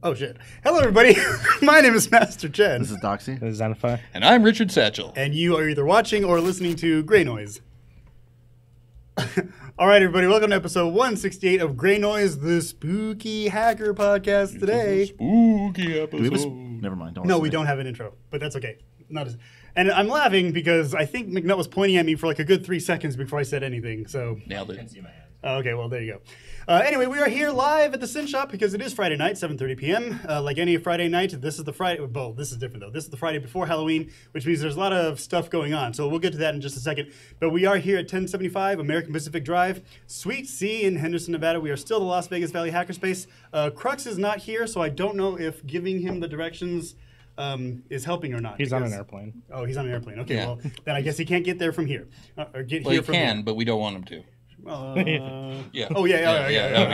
Oh, shit. Hello, everybody. My name is Master Jen. This is Doxy. This is Zenify. And I'm Richard Satchel. And you are either watching or listening to Greynoise. All right, everybody. Welcome to episode 168 of Greynoise, the spooky hacker podcast today. Spooky episode. Never mind. Don't No, we don't have an intro, but that's okay. And I'm laughing because I think McNutt was pointing at me for like a good 3 seconds before I said anything. So Nailed it. okay, well, there you go. Anyway, we are here live at the Sin Shop because it is Friday night, 7:30 p.m. Like any Friday night, this is the Friday. Well, this is different, though. This is the Friday before Halloween, which means there's a lot of stuff going on. So we'll get to that in just a second. But we are here at 1075 American Pacific Drive, Suite C in Henderson, Nevada. We are still the Las Vegas Valley Hackerspace. Crux is not here, so I don't know if giving him the directions is helping or not. He's on an airplane. Oh, he's on an airplane. Okay, Yeah. well, then I guess he can't get there from here. Or get Well, here he from can, here. but we don't want him to. Yeah. Yeah. Oh, yeah. That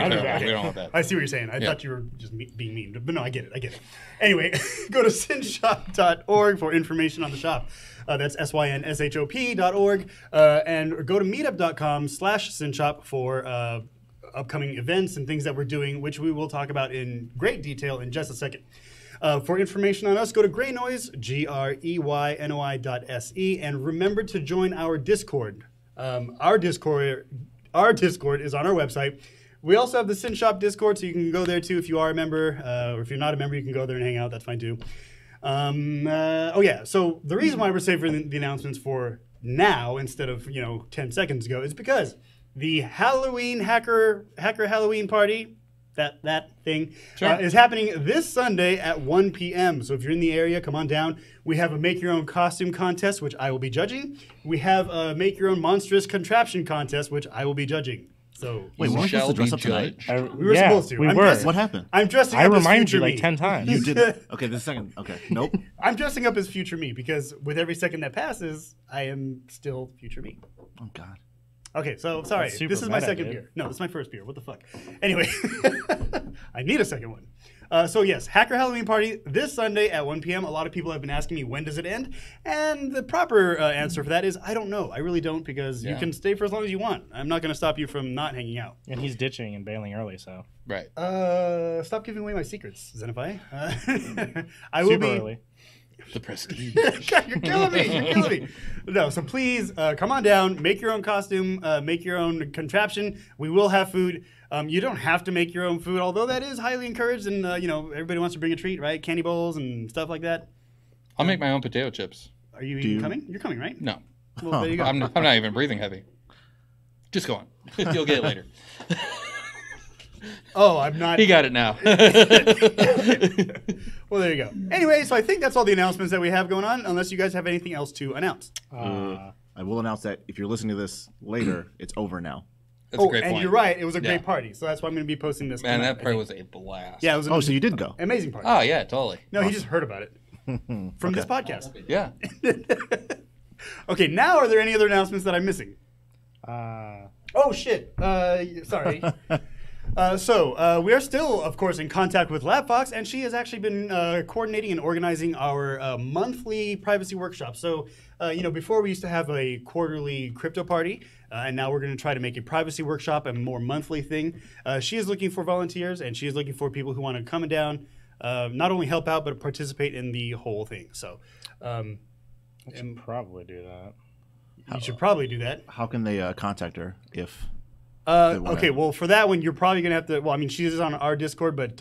would be Okay. terrible. We don't want that. I see what you're saying. I Yeah. thought you were just being mean. But no, I get it. Anyway, go to synshop.org for information on the shop. That's synshop.org. And go to meetup.com/synshop for upcoming events and things that we're doing, which we will talk about in great detail in just a second. For information on us, go to Greynoise, GREYNOI.se, and remember to join our Discord. Our Discord is on our website. We also have the Sin Shop Discord, so you can go there too if you are a member, or if you're not a member, you can go there and hang out. That's fine too. So the reason why we're saving the announcements for now instead of 10 seconds ago is because the Halloween hacker Halloween party. That thing is happening this Sunday at 1 p.m. So if you're in the area, come on down. We have a make your own costume contest, which I will be judging. We have a make your own monstrous contraption contest, which I will be judging. So Wait, weren't we supposed to dress up tonight? we were supposed to. We I'm were. dressing- What happened? I'm dressing I up as reminded future you like me. 10 times. You did. Okay, the second. Okay, nope. I'm dressing up as future me because with every second that passes, I am still future me. Oh God. Okay, so sorry. That's super This is my meta, second dude. beer. No, this is my first beer. What the fuck? Anyway, I need a second one. So yes, Hacker Halloween Party this Sunday at 1 p.m. A lot of people have been asking me when does it end, and the proper answer for that is I don't know. I really don't because you can stay for as long as you want. I'm not going to stop you from not hanging out. And he's ditching and bailing early, so. Right. Stop giving away my secrets, Zenify. I will Super be. early. The prestige. God, you're killing me. No, so please come on down, make your own costume, make your own contraption. We will have food. You don't have to make your own food, although that is highly encouraged, and everybody wants to bring a treat, right? Candy bowls and stuff like that. I'll make my own potato chips. Are you even coming? You're coming, right? No, Well, there you go. I'm not even breathing heavy. Just go on. You'll get it later. Oh, I'm not. He got it now. Well, there you go. Anyway, so I think that's all the announcements that we have going on, unless you guys have anything else to announce. I will announce that if you're listening to this later, it's over now. That's a great and point. you're right. It was a Yeah. great party, so that's why I'm going to be posting this. Man, tonight, that I party think. was a blast. Yeah, it was an Oh, so you did go. amazing party. Oh, yeah, totally. No, he just heard about it from this podcast. Yeah. Okay, now are there any other announcements that I'm missing? Uh, Oh shit! Sorry. So we are still, of course, in contact with LabFox, and she has actually been coordinating and organizing our monthly privacy workshop. So, before we used to have a quarterly crypto party, and now we're going to try to make a privacy workshop a more monthly thing. She is looking for volunteers, and she is looking for people who want to come down, not only help out, but participate in the whole thing. So, I should probably do that. you should probably do that. How can they contact her if? Okay, well, for that one, you're probably going to have to. Well, I mean, she is on our Discord, but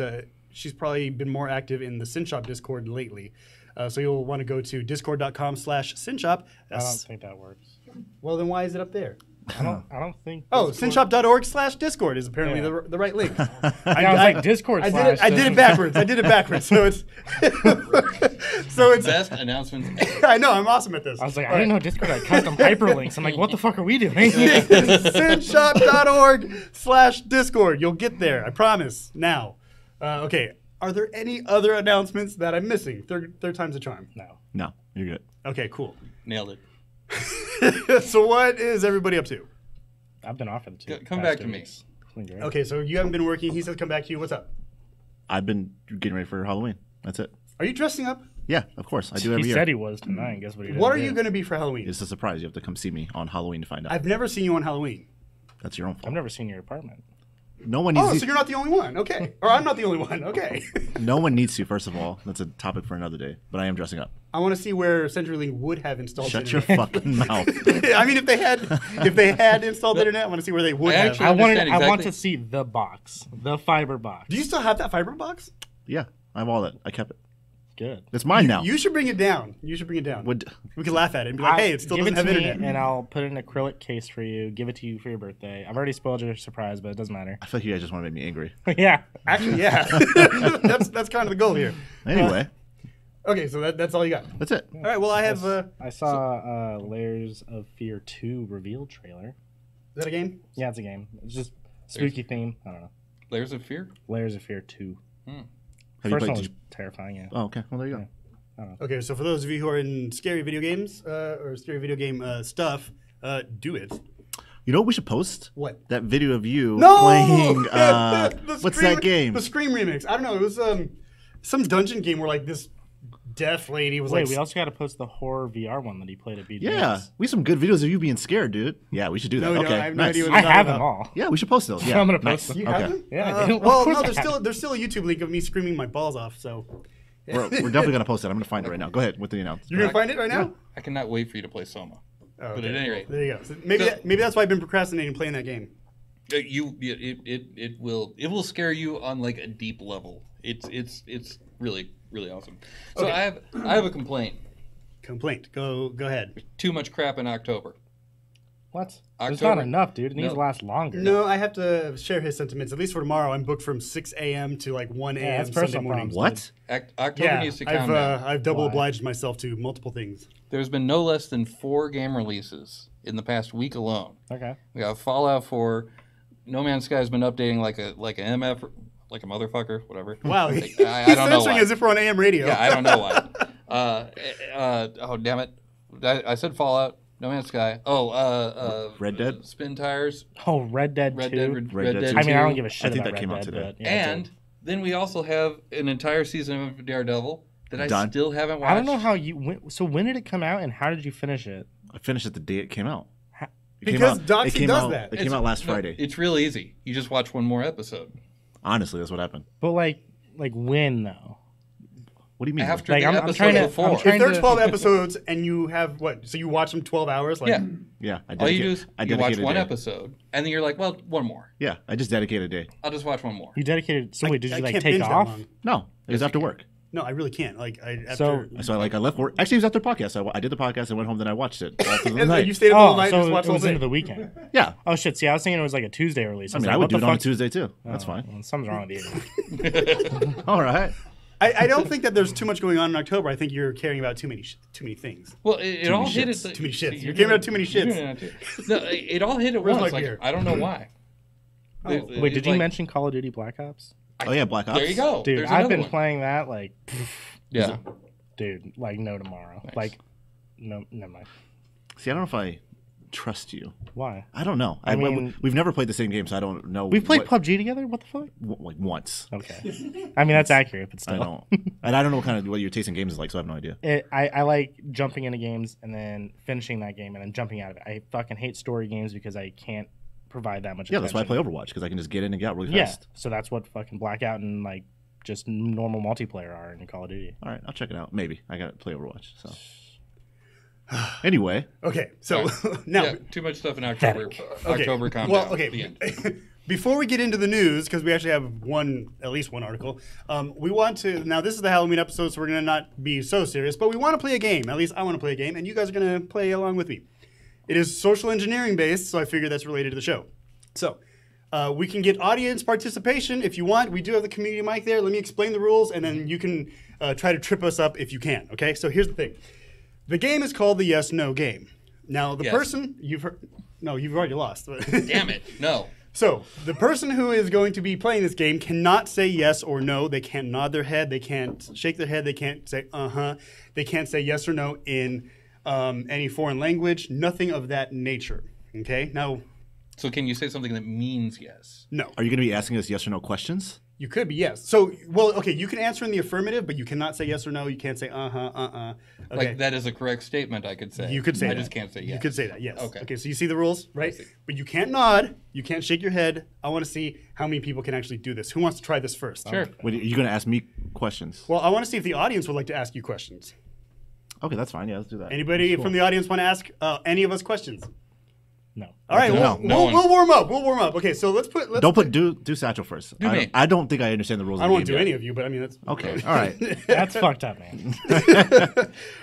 she's probably been more active in the SynShop Discord lately. So you'll want to go to discord.com/SynShop. I don't think that works. Well, then why is it up there? I don't think. Oh, Discord- synshop.org/Discord is apparently Yeah. the right link. Yeah, I was like Discord. I did it backwards. I did it backwards. So it's Best announcements ever. I know I'm awesome at this. I was like, I didn't know Discord had custom hyperlinks. I'm like, what the fuck are we doing? synshop.org/Discord. You'll get there. I promise. Now, okay. Are there any other announcements that I'm missing? Third time's a charm. No. No, you're good. Okay, cool. Nailed it. So what is everybody up to? I've been off for the two. Come past back 2 to me. weeks. It's been great. Okay, so you haven't been working. He says come back to you. What's up? I've been getting ready for Halloween. That's it. Are you dressing up? Yeah, of course. I do every He year. said he was tonight. Guess what he did? What are you going to be for Halloween? It's a surprise. You have to come see me on Halloween to find out. I've never seen you on Halloween. That's your own fault. I've never seen your apartment. No one needs Oh, to. so you're not the only one. Okay. Or I'm not the only one. Okay. No one needs to. First of all, that's a topic for another day. But I am dressing up. I want to see where CenturyLink would have installed Shut your internet. fucking mouth. I mean, if they had installed internet, I want to see where they would I have. actually- I want understand to see the box, the fiber box. Do you still have that fiber box? Yeah, I have all that. I kept it. Good. It's mine now. You should bring it down. You should bring it down. Would We could laugh at it and be like, hey, it still give doesn't it have to me, internet. and I'll put it in an acrylic case for you. Give it to you for your birthday. I've already spoiled your surprise, but it doesn't matter. I feel like you guys just want to make me angry. Yeah. Actually, yeah. that's kind of the goal here. Anyway, Okay, so that's all you got. that's it. All right, well, I have. Is I saw Layers of Fear 2 reveal trailer. that a game? Yeah, it's a game. It's just spooky theme. I don't know. Layers of Fear? Layers of Fear 2. Have you First played? one was terrifying. Yeah. Oh, okay. Well, there you go. Okay, so for those of you who are in scary video games or scary video game stuff, do it. You know what we should post? What? That video of you No! playing. The What's Scream- that game? The Scream remix. I don't know. It was some dungeon game where like this deaf lady was Wait, like. we also got to post the horror VR one that he played at BGS. Yeah, we have some good videos of you being scared, dude. Yeah, we should do that. No, we don't. Okay, I have no nice. idea what I you're have talking them about. all. Yeah, we should post those. Yeah, I'm gonna nice. post them. You Okay. have them? Yeah, I do. Of Well, course no, I have there's still a YouTube link of me screaming my balls off. So We're definitely gonna post it. I'm gonna find it right now. Go ahead with the announcement. you're gonna find it right now. I cannot wait for you to play Soma. Oh, But at any rate, there you go. So maybe that's why I've been procrastinating playing that game. it will scare you on like a deep level. It's really awesome. So Okay. I have a complaint. Complaint. Go ahead. Too much crap in October. What? There's October. not enough, dude. It needs No. to last longer. No, I have to share his sentiments. At least for tomorrow, I'm booked from 6 a.m. to like 1 a.m. that's Sunday personal morning. problems. What? October Yeah, needs to calm down. I've double Why? obliged myself to multiple things. There's been no less than 4 game releases in the past week alone. Okay. We got Fallout 4. No Man's Sky has been updating like a MF, like a motherfucker, whatever. Wow, Like, he's I don't know censoring why. as if we're on AM radio. Yeah, I don't know why. Oh damn it! I said Fallout. No Man's Sky. Oh, Red Dead? Spin tires. Oh, Red Dead 2. Red Dead Red Dead 2. I mean, I don't 2. give a shit I think about that came Red out Dead, today. but yeah, And then we also have an entire season of Daredevil that I Done. still haven't watched. I don't know how you went. So when did it come out, and how did you finish it? I finished it the day it came out. It Because came Doxy it came does out, that. It came out last No, Friday. It's real easy. You just watch one more episode. Honestly, that's what happened. But like when though? What do you mean? After Like, the I'm episode trying to- I'm before. trying If there are to- 12 episodes and you have what? So you watch them 12 hours? Like, Yeah. Yeah, I All you do dedicate- is I you watch dedicate a one day. episode, and then you're like, well, one more. Yeah, I just dedicated a day. I'll just watch one more. You dedicated. So wait, did I you like can't take binge that off? long. No, it was after work. No, I really can't. Like, So- So I left work. Actually, it was after the podcast. So I did the podcast. I went home, then I watched it all through the And night. you stayed up all Oh, night and so just it watched all was day. into the weekend. Yeah, Oh shit! See, I was thinking it was like a Tuesday release. I was mean, like, I would what do the it on a fuck? Tuesday too. That's Oh, fine. well, something's wrong with you. All right. I don't think that there's too much going on in October. I think you're caring about too many things. Well, it all hit shits. at Too many shits. See, You're giving out too many you're shits. doing it too. No, it all hit at Where's once. my Like, beer? I don't know why. Wait, did you mention Call of Duty Black Ops? Oh yeah, Black Ops. There you go. Dude, There's I've another been one. playing that like, Yeah. dude, like no tomorrow. Nice. Like, no, never mind. See, I don't know if I trust you. Why? I don't know. I mean- we've never played the same game, so I don't know. We've played what- PUBG together. What the fuck? like once. Okay. I mean, that's accurate, but I still. don't. And I don't know what your taste in games is like, so I have no idea. I like jumping into games and then finishing that game and then jumping out of it. I fucking hate story games because I can't provide that much Yeah, attention. that's why I play Overwatch, because I can just get in and get out really Yeah, fast. so that's what fucking Blackout and like just normal multiplayer are in Call of Duty. All right, I'll check it out. Maybe I got to play Overwatch. So anyway, Okay, so now, Yeah, too much stuff in October. October, calm well, down. okay. The end. Before we get into the news, because we actually have at least one article, we want to. Now, this is the Halloween episode, so we're going to not be so serious, but we want to play a game. At least I want to play a game, and you guys are going to play along with me. It is social engineering based, so I figured that's related to the show. So, we can get audience participation if you want. We do have the community mic there. Let me explain the rules, and then you can try to trip us up if you can. Okay? So here's the thing. The game is called the Yes/No game. Now, the Yes. person you've heard. No, you've already lost. Damn it. No. So, the person who is going to be playing this game cannot say yes or no. They can't nod their head. They can't shake their head. They can't say uh-huh. They can't say yes or no in any foreign language. Nothing of that nature. Okay? Now, So can you say something that means yes? no. are you going to be asking us yes or no questions? You could be yes. So, well, okay, you can answer in the affirmative, but you cannot say yes or no. You can't say uh-huh. Okay. Like that is a correct statement, I could say. You could say I that. just can't say yes. You could say that, yes. Okay. Okay, so you see the rules, right? see. But you can't nod. You can't shake your head. I want to see how many people can actually do this. Who wants to try this first? Sure. Wait, are you going to ask me questions? Well, I want to see if the audience would like to ask you questions. Okay, that's fine. Yeah, let's do that. Anybody from the audience want to ask any of us questions? No. All right, No, we'll warm up. We'll warm up. Okay, so let's Don't put do Satchel first. Do me. I don't think I understand the rules. I of don't the want to game do any yet. of you, but I mean that's Okay, all right. That's fucked up, man.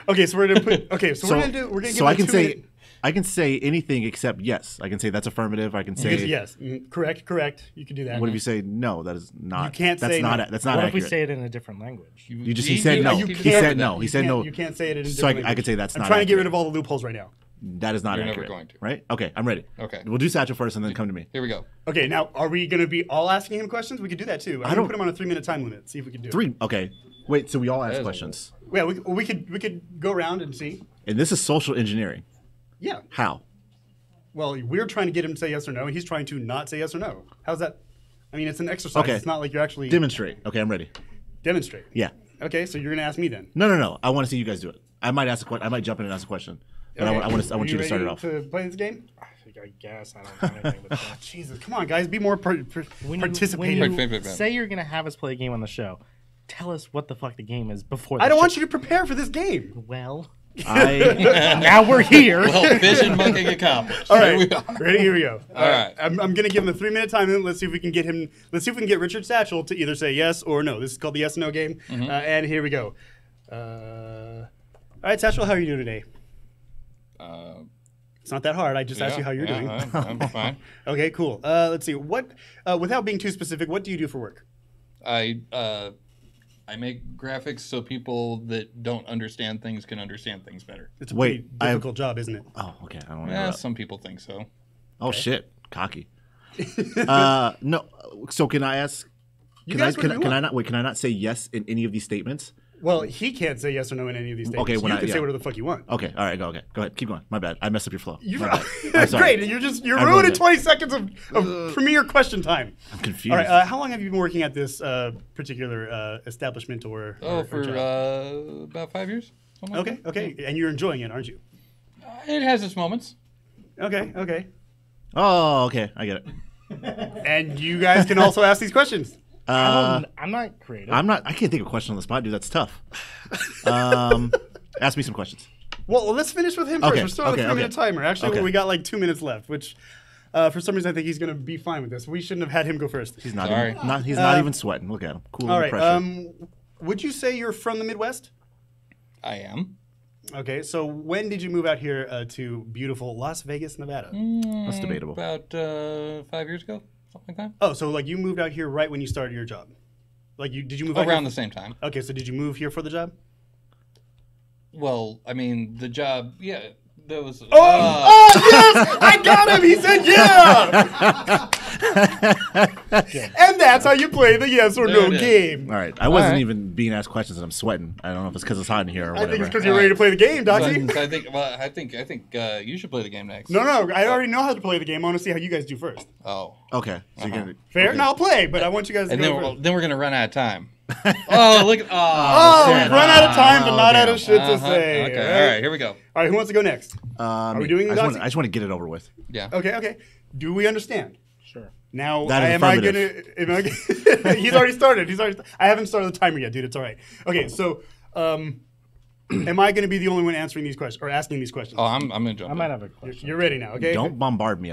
Okay, so we're gonna put. Okay, so, we're gonna give so it I a can 2 say minute- I can say anything except yes. I can say that's affirmative. I can say yes, correct. You can do that. What if you say no? That is not. You can't that's say not. no. That's not What accurate. if we say it in a different language? He said no. You He can't- said no. He said no. You can't say it in. So I different could say that's I'm not trying to get rid accurate. of all the loopholes right now. That is not You're never accurate. going to. Right? Okay, I'm ready. Okay. We'll do Satchel first, and then come to me. Here we go. Okay, now are we going to be all asking him questions? We could do that too. I'm don't- gonna put him on a 3-minute time limit. See if we can do it. 3. Okay. Wait. So we all That ask is a questions, Yeah, we could go around and see. and this is social engineering. Yeah. How? Well, we're trying to get him to say yes or no, and he's trying to not say yes or no. How's that? I mean, it's an exercise. Okay. It's not like you're actually Demonstrate. Okay, I'm ready. demonstrate. Yeah. Okay, so you're going to ask me then. No. I want to see you guys do it. I might ask a question. I might jump in and ask a question, but Okay. I want you to start it off. To play this game? I guess I don't know anything but that. Jesus, come on, guys, be more When participative. you say you're gonna have us play a game on the show, tell us what the fuck the game is before. I don't want you to prepare for this game. Well, I now we're here. Well, vision monkey accomplished. All Here we right, are. ready? Here we go. All right. I'm going to give him a 3-minute time limit. Let's see if we can get him. Let's see if we can get Richard Satchel to either say yes or no. This is called the yes or no game. And here we go. All right, Satchel, how are you doing today? It's not that hard. I just asked you how you're doing. I'm fine. Okay, cool. Let's see. What, without being too specific, what do you do for work? I make graphics so people that don't understand things can understand things better. It's a Wait, pretty difficult job, isn't it? Oh, okay. I don't want to Yeah, know that. some people think so. Oh shit, cocky. No. So can I ask? You Can I guys, whatever you can I want. not wait? Can I not say yes in any of these statements? Well, he can't say yes or no in any of these statements. Okay, when you I- can say yeah. whatever the fuck you want. Okay. All right. Go. Okay. Go ahead. Keep going. My bad. I messed up your flow. You're My bad. I'm sorry. great. You're I ruining ruined it. 20 seconds of premier question time. I'm confused. All right. How long have you been working at this particular establishment or? Oh, or for job? about 5 years. Something like Okay. And you're enjoying it, aren't you? that. It has its moments. Okay. Oh, okay. I get it. And you guys can also ask these questions. I'm not creative. I can't think of a question on the spot, dude. That's tough. Ask me some questions. Well, let's finish with him first. Okay, We're still on the okay, 3-minute timer. Actually, okay. we got like 2 minutes left, which for some reason I think he's going to be fine with this. We shouldn't have had him go first. He's not. Sorry. He's not even sweating. Look at him. Cool All under right. pressure. Would you say you're from the Midwest? I am. Okay. So when did you move out here to beautiful Las Vegas, Nevada? That's debatable. About 5 years ago, something like that. Oh, so like you moved out here right when you started your job? Like did you move out Around here? the same time. Okay. So did you move here for the job? Well, I mean, the job, yeah, that was. Oh yes! I got him. He said yeah. And that's how you play the yes or no There it is. game. All right. I wasn't right. even being asked questions and I'm sweating. I don't know if it's because it's hot in here or I whatever. think it's because you're ready to play the game, So Doxy. I think. Well, I think you should play the game next. No, I already know how to play the game. I want to see how you guys do first. Oh. Okay. So you're gonna, Fair? okay. No, I'll play, but I want you guys to And go then first. then we're gonna run out of time. Oh, look at. Oh, shit. we've run out of time, but not damn. out of shit to Uh-huh. say. Okay. All right. Here we go. All right, who wants to go next? Are we doing I Doxy? just want to get it over with. Yeah. Okay. Do we understand? Sure. Now, That is am I affirmative. gonna? He's already started. I haven't started the timer yet, dude. It's all right. Okay, so, am I gonna be the only one answering these questions or asking these questions? Oh, I'm gonna jump. I might have a question. You're ready now, okay? Don't bombard me.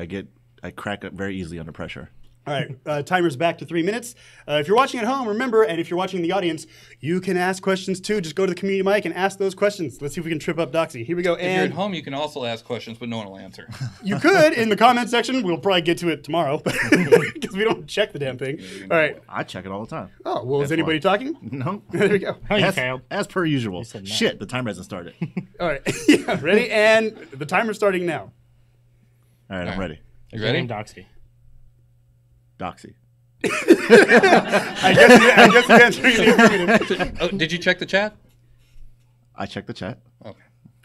I crack up very easily under pressure. All right, timer's back to 3 minutes. If you're watching at home, remember, and if you're watching in the audience, you can ask questions too. Just go to the community mic and ask those questions. Let's see if we can trip up Doxy. Here we go. If you're at And home, you can also ask questions, but no one will answer. you could in the comment section. We'll probably get to it tomorrow because we don't check the damn thing. All right. I check it all the time. Oh, well, is That's anybody why. talking? No. There we go. Oh, you As, failed. as per usual. said no. Shit, the timer hasn't started. All right. Yeah, ready? And the timer's starting now. All right, I'm ready. You Is your ready? name Doxy? Doxy. I guess the answer is the affirmative. Oh, did you check the chat? I checked the chat. Okay.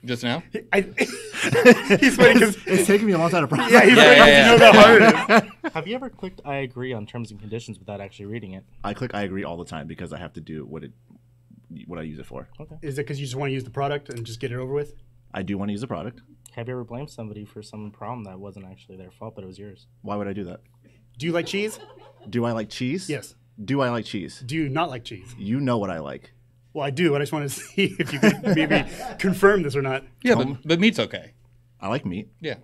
Just now? He's waiting because It's taking me a long time to process. yeah, he's Yeah, waiting yeah, to know how hard it is. Have you ever clicked I agree on terms and conditions without actually reading it? I click I agree all the time because I have to do what I use it for. Okay. Is it because you just want to use the product and just get it over with? I do want to use the product. Have you ever blamed somebody for some problem that wasn't actually their fault, but it was yours? Why would I do that? Do you like cheese? Do I like cheese? Yes. Do I like cheese? Do you not like cheese? You know what I like. Well, I do. I just want to see if you could maybe confirm this or not. Yeah, but meat's okay. I like meat. Yeah.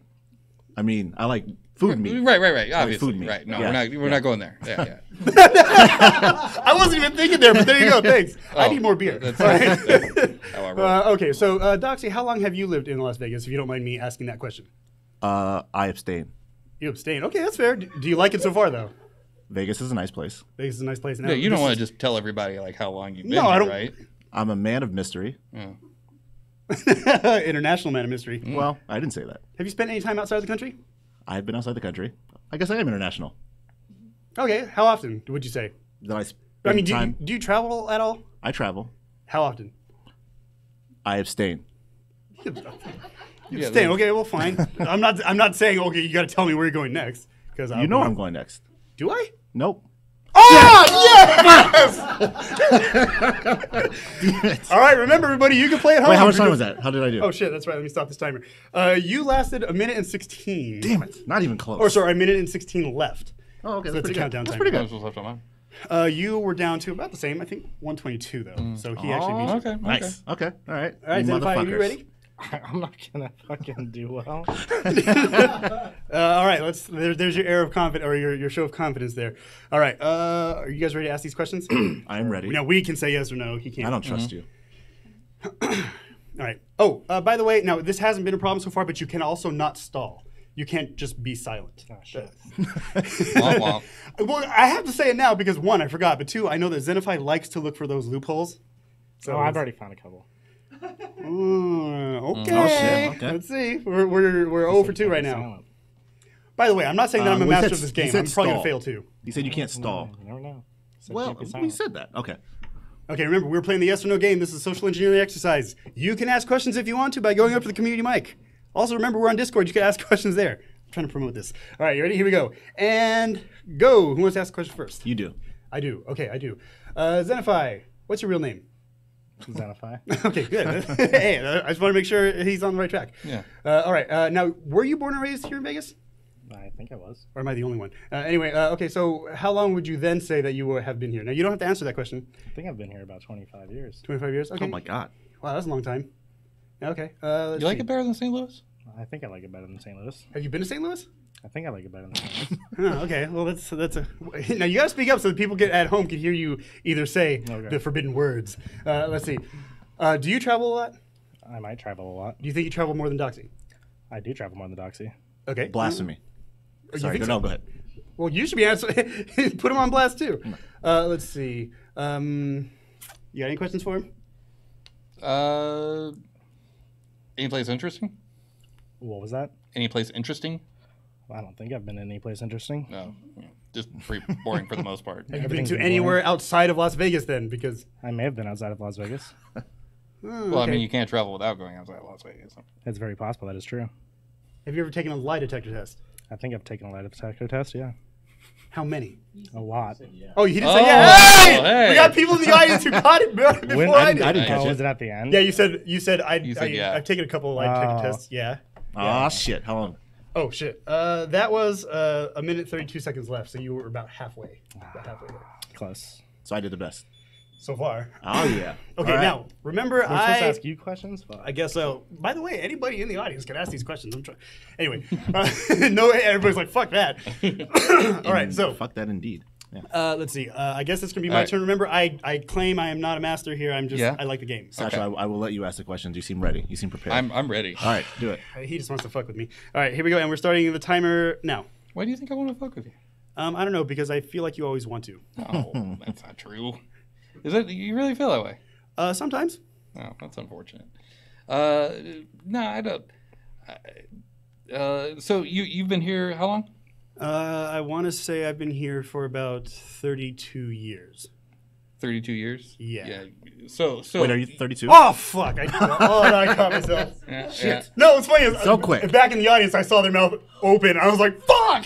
I mean, I like food meat. Right. Obviously. food meat. Right. No, Yeah. we're not going there. Yeah. I wasn't even thinking there, but there you go. Thanks. I Oh, need more beer. That's All right. how I roll. Okay, so Doxy, how long have you lived in Las Vegas, if you don't mind me asking that question? I abstain. You abstain. Okay, that's fair. Do you like it so far, though? Vegas is a nice place. Vegas is a nice place. Now, Yeah, you don't this want is- to just tell everybody like how long you've been No, I here, don't- right? I'm a man of mystery. Yeah. International man of mystery. Well, I didn't say that. Have you spent any time outside the country? I've been outside the country. I guess I am international. Okay, how often would you say? That I spend I mean, time. do you travel at all? I travel. How often? I abstain. Yeah, Abstain. Okay, well, fine. I'm not saying okay. You got to tell me where you're going next because You know where I'm going next. Do I? Nope. Oh yes! All right, remember everybody, you can play at home. Wait, how much time because- was that? How did I do? Oh shit, that's right. Let me stop this timer. You lasted 1 minute and 16. Damn it! Not even close. Or sorry, 1 minute and 16 left. Oh, okay. So That's it's a pretty good. countdown That's timer. pretty That was good. what's left on mine. You were down to about the same. I think 122 though. So he actually beat you. Okay. Nice. Okay. All right. All right, You Zenfire, you motherfuckers. ready? I'm not gonna fucking do well. All right, there's your air of confidence or your show of confidence there. All right, are you guys ready to ask these questions? I am ready. Now we can say yes or no. He can't. I don't trust you. All right. Oh, by the way, now this hasn't been a problem so far, but you can also not stall. You can't just be silent. Oh, shit. Womp womp. Well, I have to say it now because one, I forgot, but two, I know that Zenify likes to look for those loopholes. So Oh, I've already found a couple. Okay. Oh, shit, okay. Let's see. We're 0 for 2 right now. Silent. By the way, I'm not saying that I'm a well, he master said- of this he game. said I'm probably gonna stall. fail too. You said you can't stall. You never know. Said Well, can't be we silent. said that. Okay. Okay, remember, we're playing the yes or no game. This is a social engineering exercise. You can ask questions if you want to by going up to the community mic. Also, remember, we're on Discord. You can ask questions there. I'm trying to promote this. All right, you ready? Here we go. And go. Who wants to ask a question first? You do. I do. Okay, I do. Zenify, what's your real name? Zenify. Okay, good. Hey, I just want to make sure he's on the right track. Yeah. All right. Now, were you born and raised here in Vegas? I think I was. Or am I the only one? Anyway, okay, so how long would you then say that you have been here? Now, you don't have to answer that question. I think I've been here about 25 years. 25 years? Okay. Oh my god. Wow, that's a long time. Okay. You like it better than St. Louis? I think I like it better than St. Louis. Have you been to St. Louis? I think I like it better than St. Louis. Oh, okay. Well, that's a. Now you gotta speak up so that people at home can hear you either say Okay. the forbidden words. Let's see. Do you travel a lot? I might travel a lot. Do you think you travel more than Doxy? I do travel more than Doxy. Okay. Blasphemy. You Sorry, think no, so? go ahead. Well, you should be answering. Put him on blast too. Let's see. You got any questions for him? Any place interesting? What was that? Any place interesting? I don't think I've been in any place interesting. No, just pretty boring for the most part. Have you been Everything's to been anywhere outside of Las Vegas then? Because I may have been outside of Las Vegas. Well, I mean, you can't travel without going outside Las Vegas. It's very possible that is true. have you ever taken a lie detector test? I think I've taken a lie detector test, yeah. How many? A lot. Oh, he didn't Oh, say yeah. Hey! hey. We got people in the audience who caught it before When- I did. I didn't catch Oh, it. was it at the end? Yeah, you said You said yeah. I've taken a couple of lie detector Oh. tests. Yeah. Ah, shit. How long? Oh shit. That was a minute 32 seconds left, so you were about halfway. About halfway there. Close. So I did the best. So far. Oh, yeah. Okay, All right. now remember We're supposed to I ask you questions? Fuck. I guess so. By the way, anybody in the audience can ask these questions. I'm trying. Anyway, no, everybody's like, "Fuck that." All right, so Fuck that indeed. Yeah. let's see. I guess it's gonna be my All right. turn. Remember, I claim I am not a master here. I'm just Yeah. I like the game. Sasha, I will let you ask the questions. You seem ready. You seem prepared. I'm ready. All right, do it. He just wants to fuck with me. All right, here we go, and we're starting the timer now. Why do you think I want to fuck with you? I don't know because I feel like you always want to. Oh, that's not true. Is it? You really feel that way? Sometimes. Oh, that's unfortunate. No, I don't. So you've been here how long? I want to say I've been here for about 32 years. 32 years. Yeah. So Wait, are you 32? Oh fuck! I caught myself. yeah, Shit. No, it's funny. So quick. Back in the audience, I saw their mouth open. I was like, "Fuck!"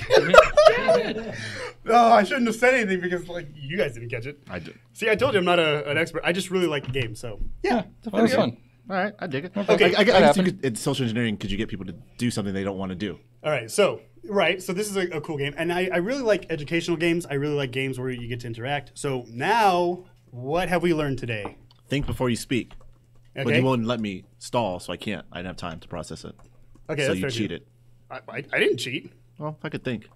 Oh, I shouldn't have said anything because like you guys didn't catch it. I did. See, I told you I'm not an expert. I just really like the game. So yeah, Well, that's fun. All right, I dig it. Okay, I guess that you could, it's social engineering. Could you get people to do something they don't want to do? All right, so this is a cool game, and I really like educational games. I really like games where you get to interact. So now, what have we learned today? Think before you speak. But Okay, you won't let me stall, so I can't. I didn't have time to process it. okay, So that's you fair too. cheated. I didn't cheat. Well, I could think.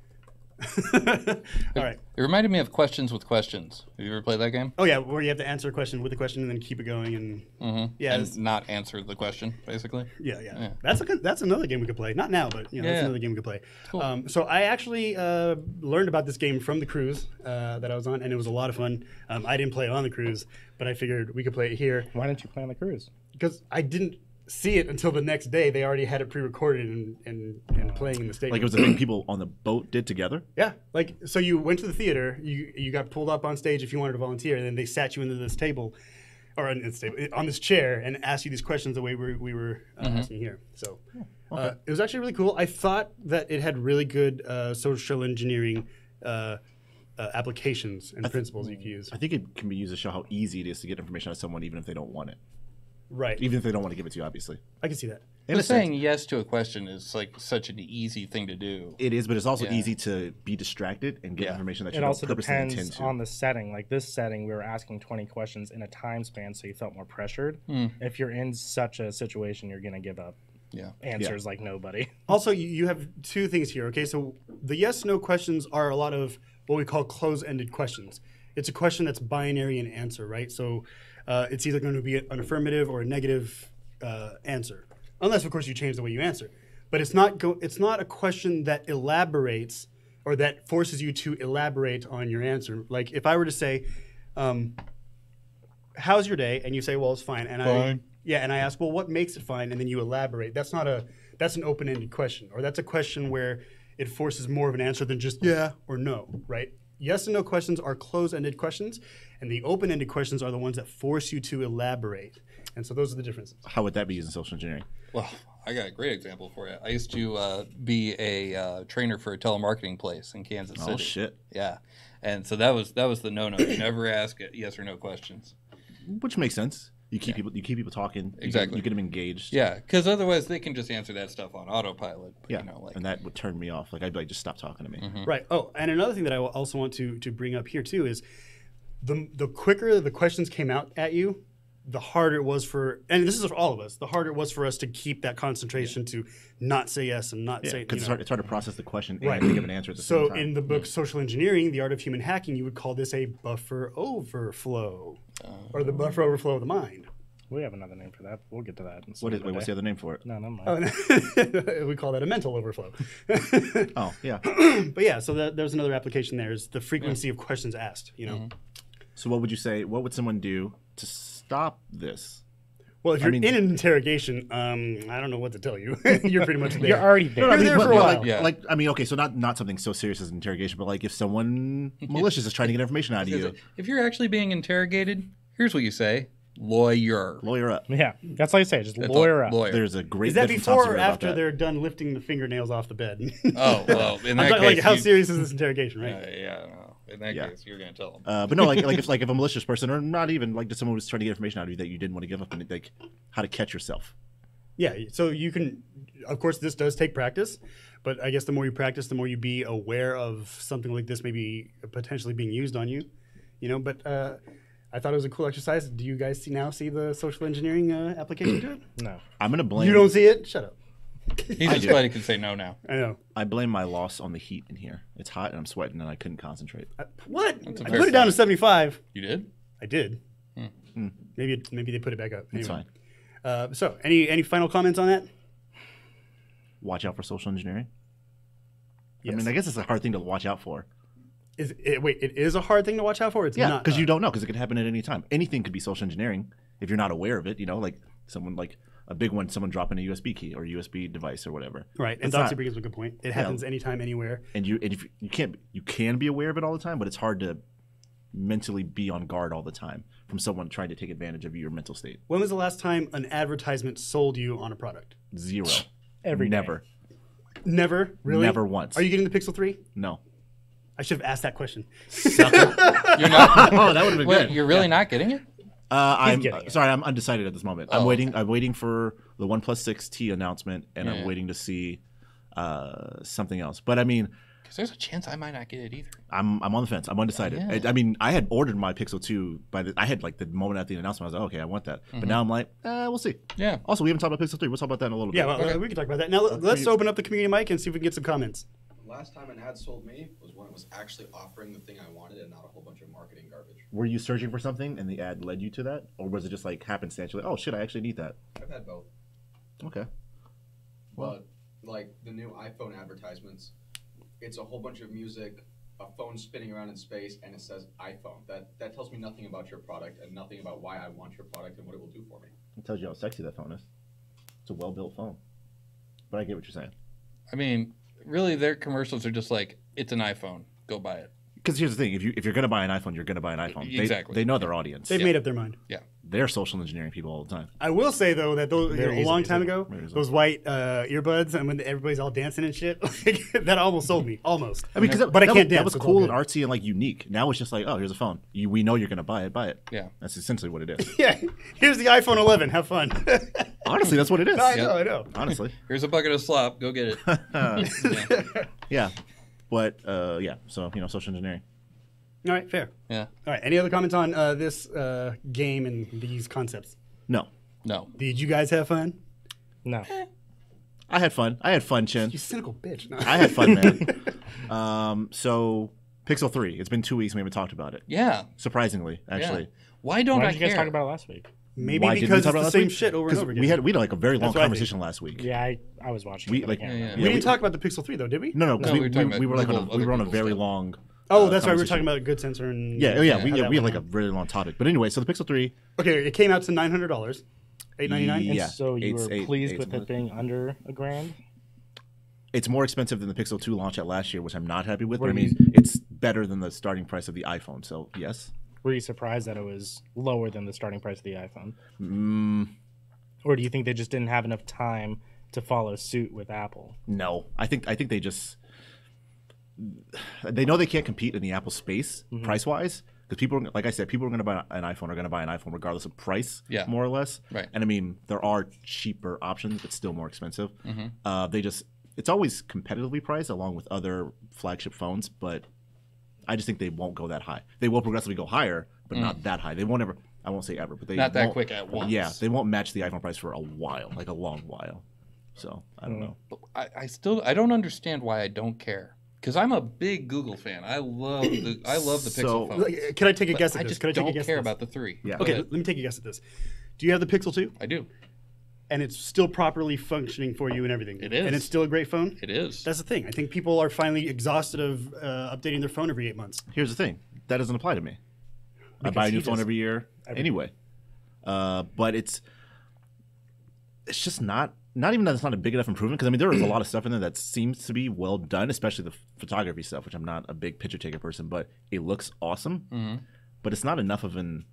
All right. It reminded me of Questions with Questions. Have you ever played that game? Oh yeah, where you have to answer a question with a question and then keep it going and yeah, And it's- not answer the question, basically. yeah. That's another game we could play. Not now, but that's Yeah. another game we could play. Cool. So I actually learned about this game from the cruise that I was on, and it was a lot of fun. I didn't play it on the cruise, but I figured we could play it here Why didn't you play on the cruise? because I didn't see it until the next day. They already had it pre-recorded and playing in the state. Like it was a thing people on the boat did together. Yeah, like so you went to the theater, you got pulled up on stage if you wanted to volunteer, and then they sat you into this table, or on this chair, and asked you these questions the way we were asking here. So it was actually really cool. I thought that it had really good social engineering applications and principles you could use. I think it can be used to show how easy it is to get information out of someone, even if they don't want it. Right, Even if they don't want to give it to you, obviously. I can see that. In a Just sense, saying yes to a question is like such an easy thing to do. it is, but it's also Yeah. easy to be distracted and get Yeah. information that you It don't also purposely intend depends to. on the setting. Like this setting, we were asking 20 questions in a time span, so you felt more pressured. If you're in such a situation, you're going to give up Yeah. answers like nobody. Also, you have two things here. Okay, so the yes/no questions are a lot of what we call close-ended questions. It's a question that's binary in answer, right? So it's either going to be an affirmative or a negative answer, unless of course you change the way you answer. But it's not a question that elaborates or that forces you to elaborate on your answer. Like if I were to say, "How's your day?" and you say, "Well, it's fine," and Fine. and I ask, "Well, what makes it fine?" and then you elaborate. That's an open-ended question, or that's a question where it forces more of an answer than just yeah or no, right? Yes and no questions are close-ended questions, and the open-ended questions are the ones that force you to elaborate. And so those are the differences. How would that be used in social engineering? Well, I got a great example for you. I used to be a trainer for a telemarketing place in Kansas City. Oh, shit. Yeah, and so that was the no-no. You never ask yes or no questions. Which makes sense. You keep people talking. Exactly. You get them engaged. Yeah, because otherwise they can just answer that stuff on autopilot. But, Yeah. you know, like, And that would turn me off. Like I'd be like, just stop talking to me. Right. Oh, and another thing that I also want to bring up here too is the quicker the questions came out at you, the harder it was for, and this is for all of us, the harder it was for us to keep that concentration to not say yes and not say, Because it's hard to process the question Right. and think of an answer at the same So time. in the book Social Engineering, The Art of Human Hacking, you would call this a buffer overflow or the buffer overflow of the mind. We have another name for that. We'll get to that. What's the other name for it? No, never mind. Oh, we call that a mental overflow. Oh, yeah. But yeah, so there's another application there is the frequency of questions asked, you know. So what would you say? What would someone do to stop this? Well, if you're mean- in an interrogation, I don't know what to tell you. You're pretty much there. You're already there. You're there for a while. Yeah. Like, I mean, okay, so not something so serious as an interrogation, but like if someone malicious is trying to get information out of you, if you're actually being interrogated, here's what you say: lawyer. lawyer up. Yeah, that's all you say. Just That's lawyer all. up. Lawyer. There's a great Is that bit from Tom before or Segura about after that. they're done lifting the fingernails off the bed? Oh well, in I'm that talking, case, like, how you- serious is this interrogation, right? Yeah, no. In that Yeah. case, you're gonna tell them. But no, like if a malicious person, or not even like just someone who's trying to get information out of you that you didn't want to give up, and like how to catch yourself. Yeah, so you can, of course, this does take practice, but I guess the more you practice, the more you be aware of something like this maybe potentially being used on you, you know. But I thought it was a cool exercise. Do you guys see the social engineering application to it? No. I'm gonna blame. You don't see it? Shut up. He's just glad he can say no now. I know. I blame my loss on the heat in here. It's hot and I'm sweating and I couldn't concentrate. What? a I fair put it down to sign. 75. You did? I did. Maybe they put it back up. It's Anyway. fine. So any final comments on that? Watch out for social engineering. Yes. I mean, I guess it's a hard thing to watch out for. Wait, it is a hard thing to watch out for? It's Yeah, not. because you don't know, because it could happen at any time. Anything could be social engineering if you're not aware of it. You know, like someone like a big one, someone dropping a USB key or USB device or whatever. Right, and It's Doxy not- brings up a good point. It happens anytime, anywhere. And if you can be aware of it all the time, but it's hard to mentally be on guard all the time from someone trying to take advantage of your mental state. When was the last time an advertisement sold you on a product? Zero. Every day. Never. Never? Really? Never once. Are you getting the Pixel 3? No. I should have asked that question. You're not. Oh, that would have been Wait, good. you're really not getting it? I'm getting it. sorry. I'm undecided at this moment. Oh, I'm waiting for the OnePlus 6T announcement, and I'm Yeah. waiting to see something else. But I mean, Because there's a chance I might not get it either. I'm on the fence. I'm undecided. Yeah. I mean, I had ordered my Pixel 2 I had like the moment after the announcement. I was like, okay, I want that. But now I'm like, we'll see. Yeah. Also, we haven't talked about Pixel 3. We'll talk about that in a little Yeah, bit. well, we can talk about that. Now, let's open up the community mic and see if we can get some comments. Last time an ad sold me was when it was actually offering the thing I wanted and not a whole bunch of marketing garbage. Were you searching for something and the ad led you to that, or was it just like happenstance? You're like, oh shit, I actually need that. I've had both. Okay. But like the new iPhone advertisements, it's a whole bunch of music, a phone spinning around in space, and it says iPhone. That tells me nothing about your product and nothing about why I want your product and what it will do for me. It tells you how sexy that phone is. It's a well-built phone. But I get what you're saying. I mean, really, their commercials are just like, it's an iPhone. Go buy it. Because here's the thing: if you're gonna buy an iPhone, you're gonna buy an iPhone. Exactly. They know their audience. They've made up their mind. Yeah. They're social engineering people all the time. I will say though that those Very a long easily, time isn't it? ago, Very easily. those white earbuds, and when everybody's all dancing and shit, like, that almost sold me, almost. I mean, because But I can't that dance, was so it's cool all and good. artsy and like unique. Now it's just like, oh, here's a phone. We know you're gonna buy it. Yeah. That's essentially what it is. Yeah, here's the iPhone 11. Have fun. Honestly, that's what it is. I know. Honestly, Here's a bucket of slop. Go get it. yeah. But yeah, so social engineering. All right, fair. Yeah. All right, any other comments on this game and these concepts? No, No. Did you guys have fun? No. I had fun. Chin. You cynical bitch. No. I had fun, man. So Pixel 3. It's been 2 weeks. We haven't talked about it. Yeah. Surprisingly, actually. Yeah. Why don't Why I did you guys care? talk about it last week? Maybe Why didn't we because talk it's about it the last same week? shit over and 'Cause over again. we had like a very long That's what I think. conversation last week. Yeah, I was watching. We it, but like I can't yeah. remember. We didn't talk about the Pixel 3 though, did we? No, because No, we were talking about we were like Google, we were on a other very Google long. Oh, that's right. We were conversation. talking about good sensor and Yeah, how that we had like went. a really long topic. But anyway, so the Pixel 3, Okay, it came out to $900, $899. Yeah. And so you were pleased eight with something. it being under $1,000? it's more expensive than the Pixel 2 launch at last year, which I'm not happy with. But I Were mean, you- it's better than the starting price of the iPhone. So yes. Were you surprised that it was lower than the starting price of the iPhone? Mm, Or do you think they just didn't have enough time to follow suit with Apple? no, I think they just they know they can't compete in the Apple space price wise. because people, like I said, people are going to buy an iPhone are going to buy an iPhone regardless of price, more or less. Right. And I mean, there are cheaper options, but still more expensive. Mm-hmm. It's always competitively priced along with other flagship phones, but I just think they won't go that high. They will progressively go higher, but not that high. They won't ever. I won't say ever, but they Not that won't- quick at once. Yeah, they won't match the iPhone price for a while, like a long while. So I don't know. I don't understand why I don't care. Because I'm a big Google fan. I love the Pixel phone. Can I take a But guess at I this? just Can I take a don't guess? care at this? about the 3. Yeah. Go Okay, ahead. let me take a guess at this. Do you have the Pixel 2? I do. And it's still properly functioning for you and everything. It is. And it's still a great phone. It is. That's the thing. I think people are finally exhausted of updating their phone every 8 months. Here's the thing. That doesn't apply to me. I Because buy a he new phone just- every year anyway. But it's just not even that it's not a big enough improvement, because I mean there is a lot of stuff in there that seems to be well done, especially the photography stuff, which I'm not a big picture taker person, but it looks awesome. But it's not enough of an,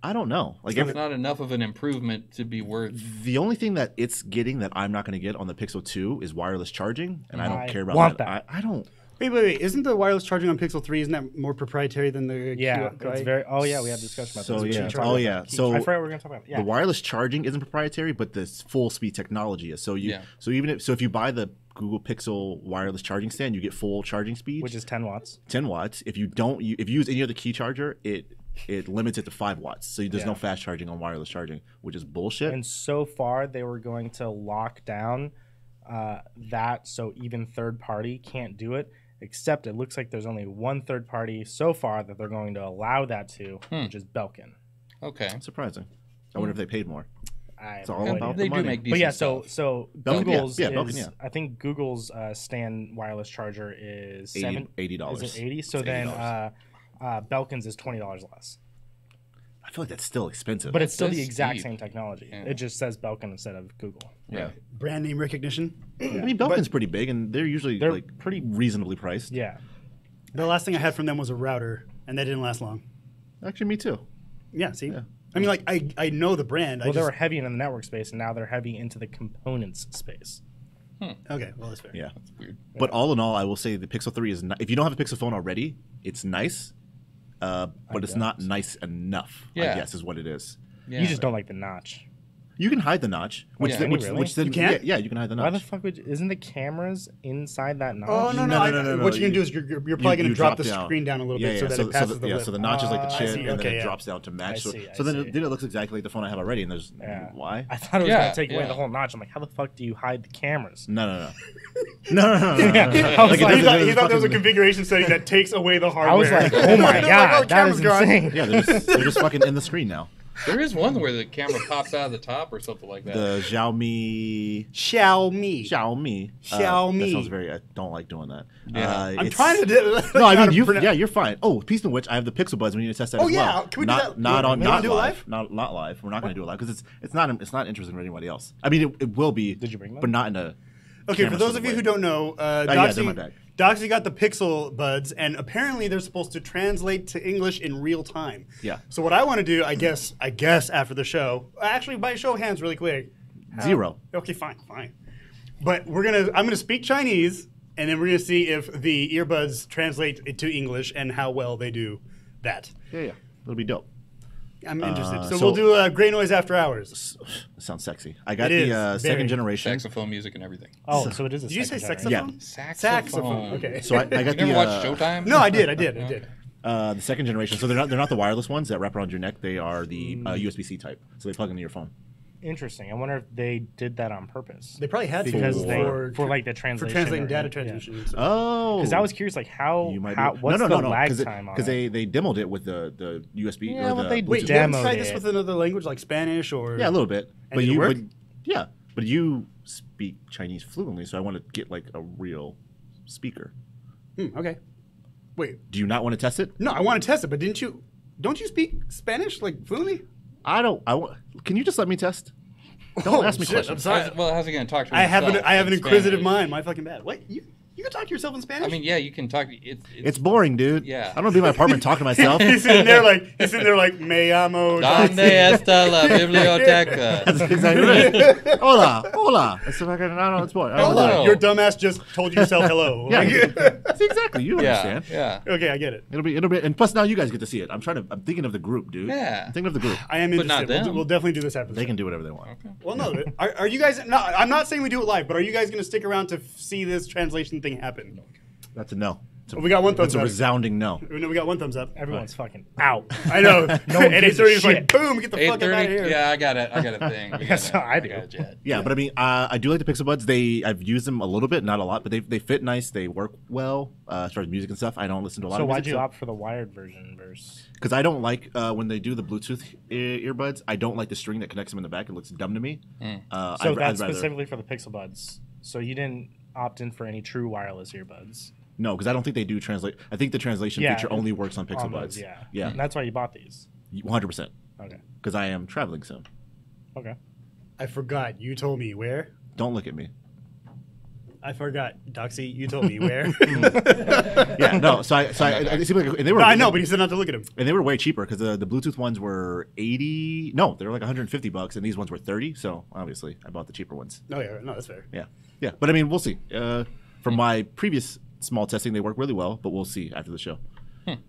I don't know. Like It's not enough of an improvement to be worth. the only thing that it's getting that I'm not going to get on the Pixel 2 is wireless charging, and I don't I care about want that. I don't. Wait. Isn't the wireless charging on Pixel 3, isn't that more proprietary than the Yeah, QI? it's very. Oh yeah, we had a discussion about So this. yeah. cheap Oh yeah. So I forgot what we were gonna talk about. Yeah, the wireless charging isn't proprietary, but the full speed technology is. So if you buy the Google Pixel wireless charging stand, you get full charging speed, which is 10 watts. 10 watts. If you use any other key charger, it limits it to 5 watts. So there's no fast charging on wireless charging, which is bullshit. And so far, they were going to lock down that so even third party can't do it. Except it looks like there's only one third party so far that they're going to allow that to, which is Belkin. Okay. Surprising. I wonder if they paid more. It's all about They the do money. make decent But yeah, stuff. so Belkin, Google's yeah, is, Belkin, yeah. I think Google's stand wireless charger is $80. Is it 80? So It's then $80. Belkin's is $20 less. I feel like that's still expensive. But it's still the That's exact steep. same technology. Yeah. It just says Belkin instead of Google. yeah. Brand name recognition. I mean, Belkin's pretty big, and they're usually They're like pretty- reasonably priced. Yeah. The last thing I had from them was a router, and that didn't last long. Actually, me too. Yeah, see? I mean, like, I know the brand. Well, I they were just, heavy into the network space, and now they're heavy into the components space. okay, well, that's fair. Yeah. Weird. But all in all, I will say the Pixel 3 is not, if you don't have a Pixel phone already, it's nice, but it's not nice enough, I Yeah. guess is what it is. Yeah. You just don't like the notch. You can hide the notch, which Yeah. then, which, Really? which then You can? Yeah, you can hide the Why the notch. fuck isn't the cameras inside that notch? Oh, no. No. What you're going to do is you're probably going to You drop the down. screen down a little Yeah, bit yeah. so that it passes the yeah, lip. so the notch is like the I chin, see. and Okay, then it yeah. drops down to match. I So, see, so I then see. then it looks exactly like the phone I have already, and there's Yeah. why? I thought it was Yeah, going to take away yeah. the whole notch. I'm like, how the fuck do you hide the cameras? No. No. I was like- He thought there was a configuration setting that takes away the hardware. I was like, oh my god, that is camera's gone. insane. Yeah, they're just fucking in the screen now. There is one where the camera pops out of the top or something like that. The Xiaomi. Xiaomi. That sounds very. I don't like doing that. Yeah. I'm trying to do No, I mean you're fine. Oh, speaking of which, I have the Pixel Buds. We need to test that Oh, as yeah. well. Can we do that? Not You on wanna not do it live. Not live. We're not going to do it live because it's not interesting for anybody else. I mean, it will be. Did you bring them? But not in a. Okay, for those of you who don't know, yeah, they're in my bag. Doxy got the Pixel Buds, and apparently they're supposed to translate to English in real time. Yeah. So what I want to do, I guess after the show, actually by show of hands, really quick. 0. Okay, fine. But I'm gonna speak Chinese, and then we're gonna see if the earbuds translate it to English and how well they do that. Yeah. It'll be dope. I'm interested. So so- we'll do Greynoise after hours. That sounds sexy. I got It the is, very. second generation. Saxophone music and everything. Oh, so it is a Did you say second generation. saxophone? Yeah. Saxophone. Okay. So I got You the never watched Showtime? No, I did. the second generation. So they're not the wireless ones that wrap around your neck. They are the USB-C type. So they plug into your phone. Interesting. I wonder if they did that on purpose. They probably had to Because for like the for translation. translating or- data yeah. transmission. So. Oh. Because I was curious, like how You might what's the lag time on because it? they demoed it with the USB. Yeah, or but the they Bluetooth. Wait, you haven't demoed tried this it. with another language like Spanish or? Yeah, a little bit. And did it work? But you speak Chinese fluently, so I want to get like a real speaker. Okay. Wait. Do you not want to test it? No, I want to test it, but don't you speak Spanish like fluently? Can you just let me test? Don't ask me shit, questions. I'm sorry. Well, how's he going to talk to me? I have an himself in inquisitive Spanish? mind. My fucking bad. What? You can talk to yourself in Spanish. I mean, yeah, you can talk. It's boring, dude. Yeah. I don't be in my apartment talking to myself. he's sitting there like, me amo. Donde está la biblioteca? That's exactly right. Hola. That's the fucking, I don't know, it's boring. Hello. Your dumbass just told yourself hello. Yeah, Like- that's exactly. You Yeah, understand. yeah. okay, I get it. It'll be, and plus now you guys get to see it. I'm thinking of the group, dude. Yeah. I'm thinking of the group. I am But not interested. them. We'll definitely do this after the They show. can do whatever they want. Well, no. Are you guys? No, I'm not saying we do it live, but are you guys going to stick around to see this translation thing happen? That's a no. We got one thumbs That's a up. resounding no. No, we got one thumbs up. Everyone's fucking out. I know. No one and gives a 8:30 is like, shit. boom, get the fuck out of 8:30. here. Yeah, I got it. I got a thing. Yes, I do. got a jet. Yeah, but I mean, I do like the Pixel Buds. I've used them a little bit, not a lot, but they fit nice. They work well as far as music and stuff. I don't listen to a lot So of why'd music. you opt for the wired version versus? Because I don't like when they do the Bluetooth earbuds. I don't like the string that connects them in the back. It looks dumb to me. So I'd that's rather- specifically for the Pixel Buds. So you didn't opt in for any true wireless earbuds. No, because I don't think they do translate. I think the translation Yeah, feature only works on Pixel On Buds. those, yeah. Yeah. And that's why you bought these. 100%. Okay. Because I am traveling soon. Okay. I forgot. You told me where? Don't look at me. I forgot. Doxy, you told me where? Yeah, no. So it seemed like, and they were. No, I know, but he said not to look at him. And they were way cheaper because the Bluetooth ones were 80. No, they were like 150 bucks, and these ones were 30. So obviously, I bought the cheaper ones. Oh, yeah. No, that's fair. Yeah. But I mean, we'll see. From my previous small testing, they work really well, but we'll see after the show.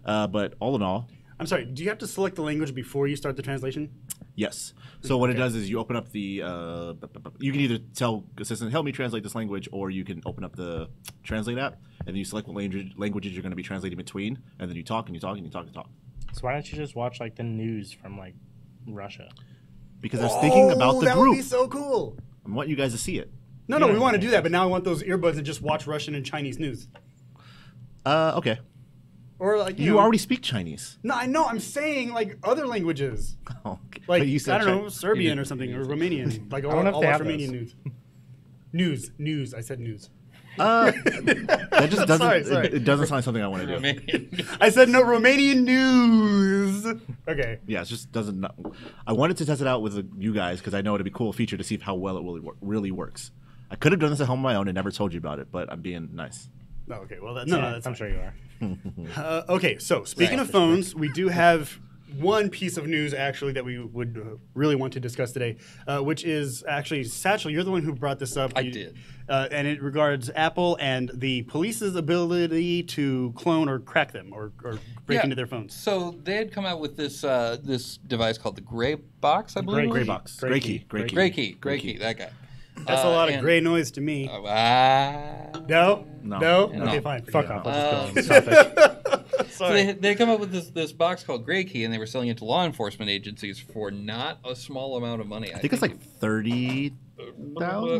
But all in all, I'm sorry. Do you have to select the language before you start the translation? yes. So what it does is you open up the. You can either tell Assistant, help me translate this language, or you can open up the Translate app, and then you select what languages you're going to be translating between, and then you talk and you talk and you talk and talk. So why don't you just watch like the news from like Russia? Because I was thinking about the that group. would be so cool. I want you guys to see it. No, we want to do that, but now I want those earbuds and just watch Russian and Chinese news. Okay. Or like You know, already speak Chinese. No, I know. I'm saying like other languages, Okay. like But you said I don't know, Chi- Serbian or something, or Romanian. Like don't know if all they watch have Romanian news. News. I said news. That just doesn't. Sorry. It doesn't sound like something I want to do. I said no Romanian news. Okay. Yeah, it just doesn't. I wanted to test it out with you guys because I know it'd be a cool feature to see how well it really works. I could have done this at home on my own and never told you about it, but I'm being nice. No, okay. Well, Yeah, that's I'm fine. sure you are. Okay, so speaking of phones, we do have one piece of news actually that we would really want to discuss today, which is actually Satchel. You're the one who brought this up. I did. And it regards Apple and the police's ability to clone or crack them or break Yeah. into their phones. So they had come out with this this device called the Gray Box, I believe. Gray box. Gray key. Gray Key. That guy. That's a lot of and- gray noise to me. No. No. Okay, No. fine. Fuck forget off. it. I'll just go on this topic. So Sorry. they come up with this box called Gray Key, and they were selling it to law enforcement agencies for not a small amount of money. I think it's like 30,000.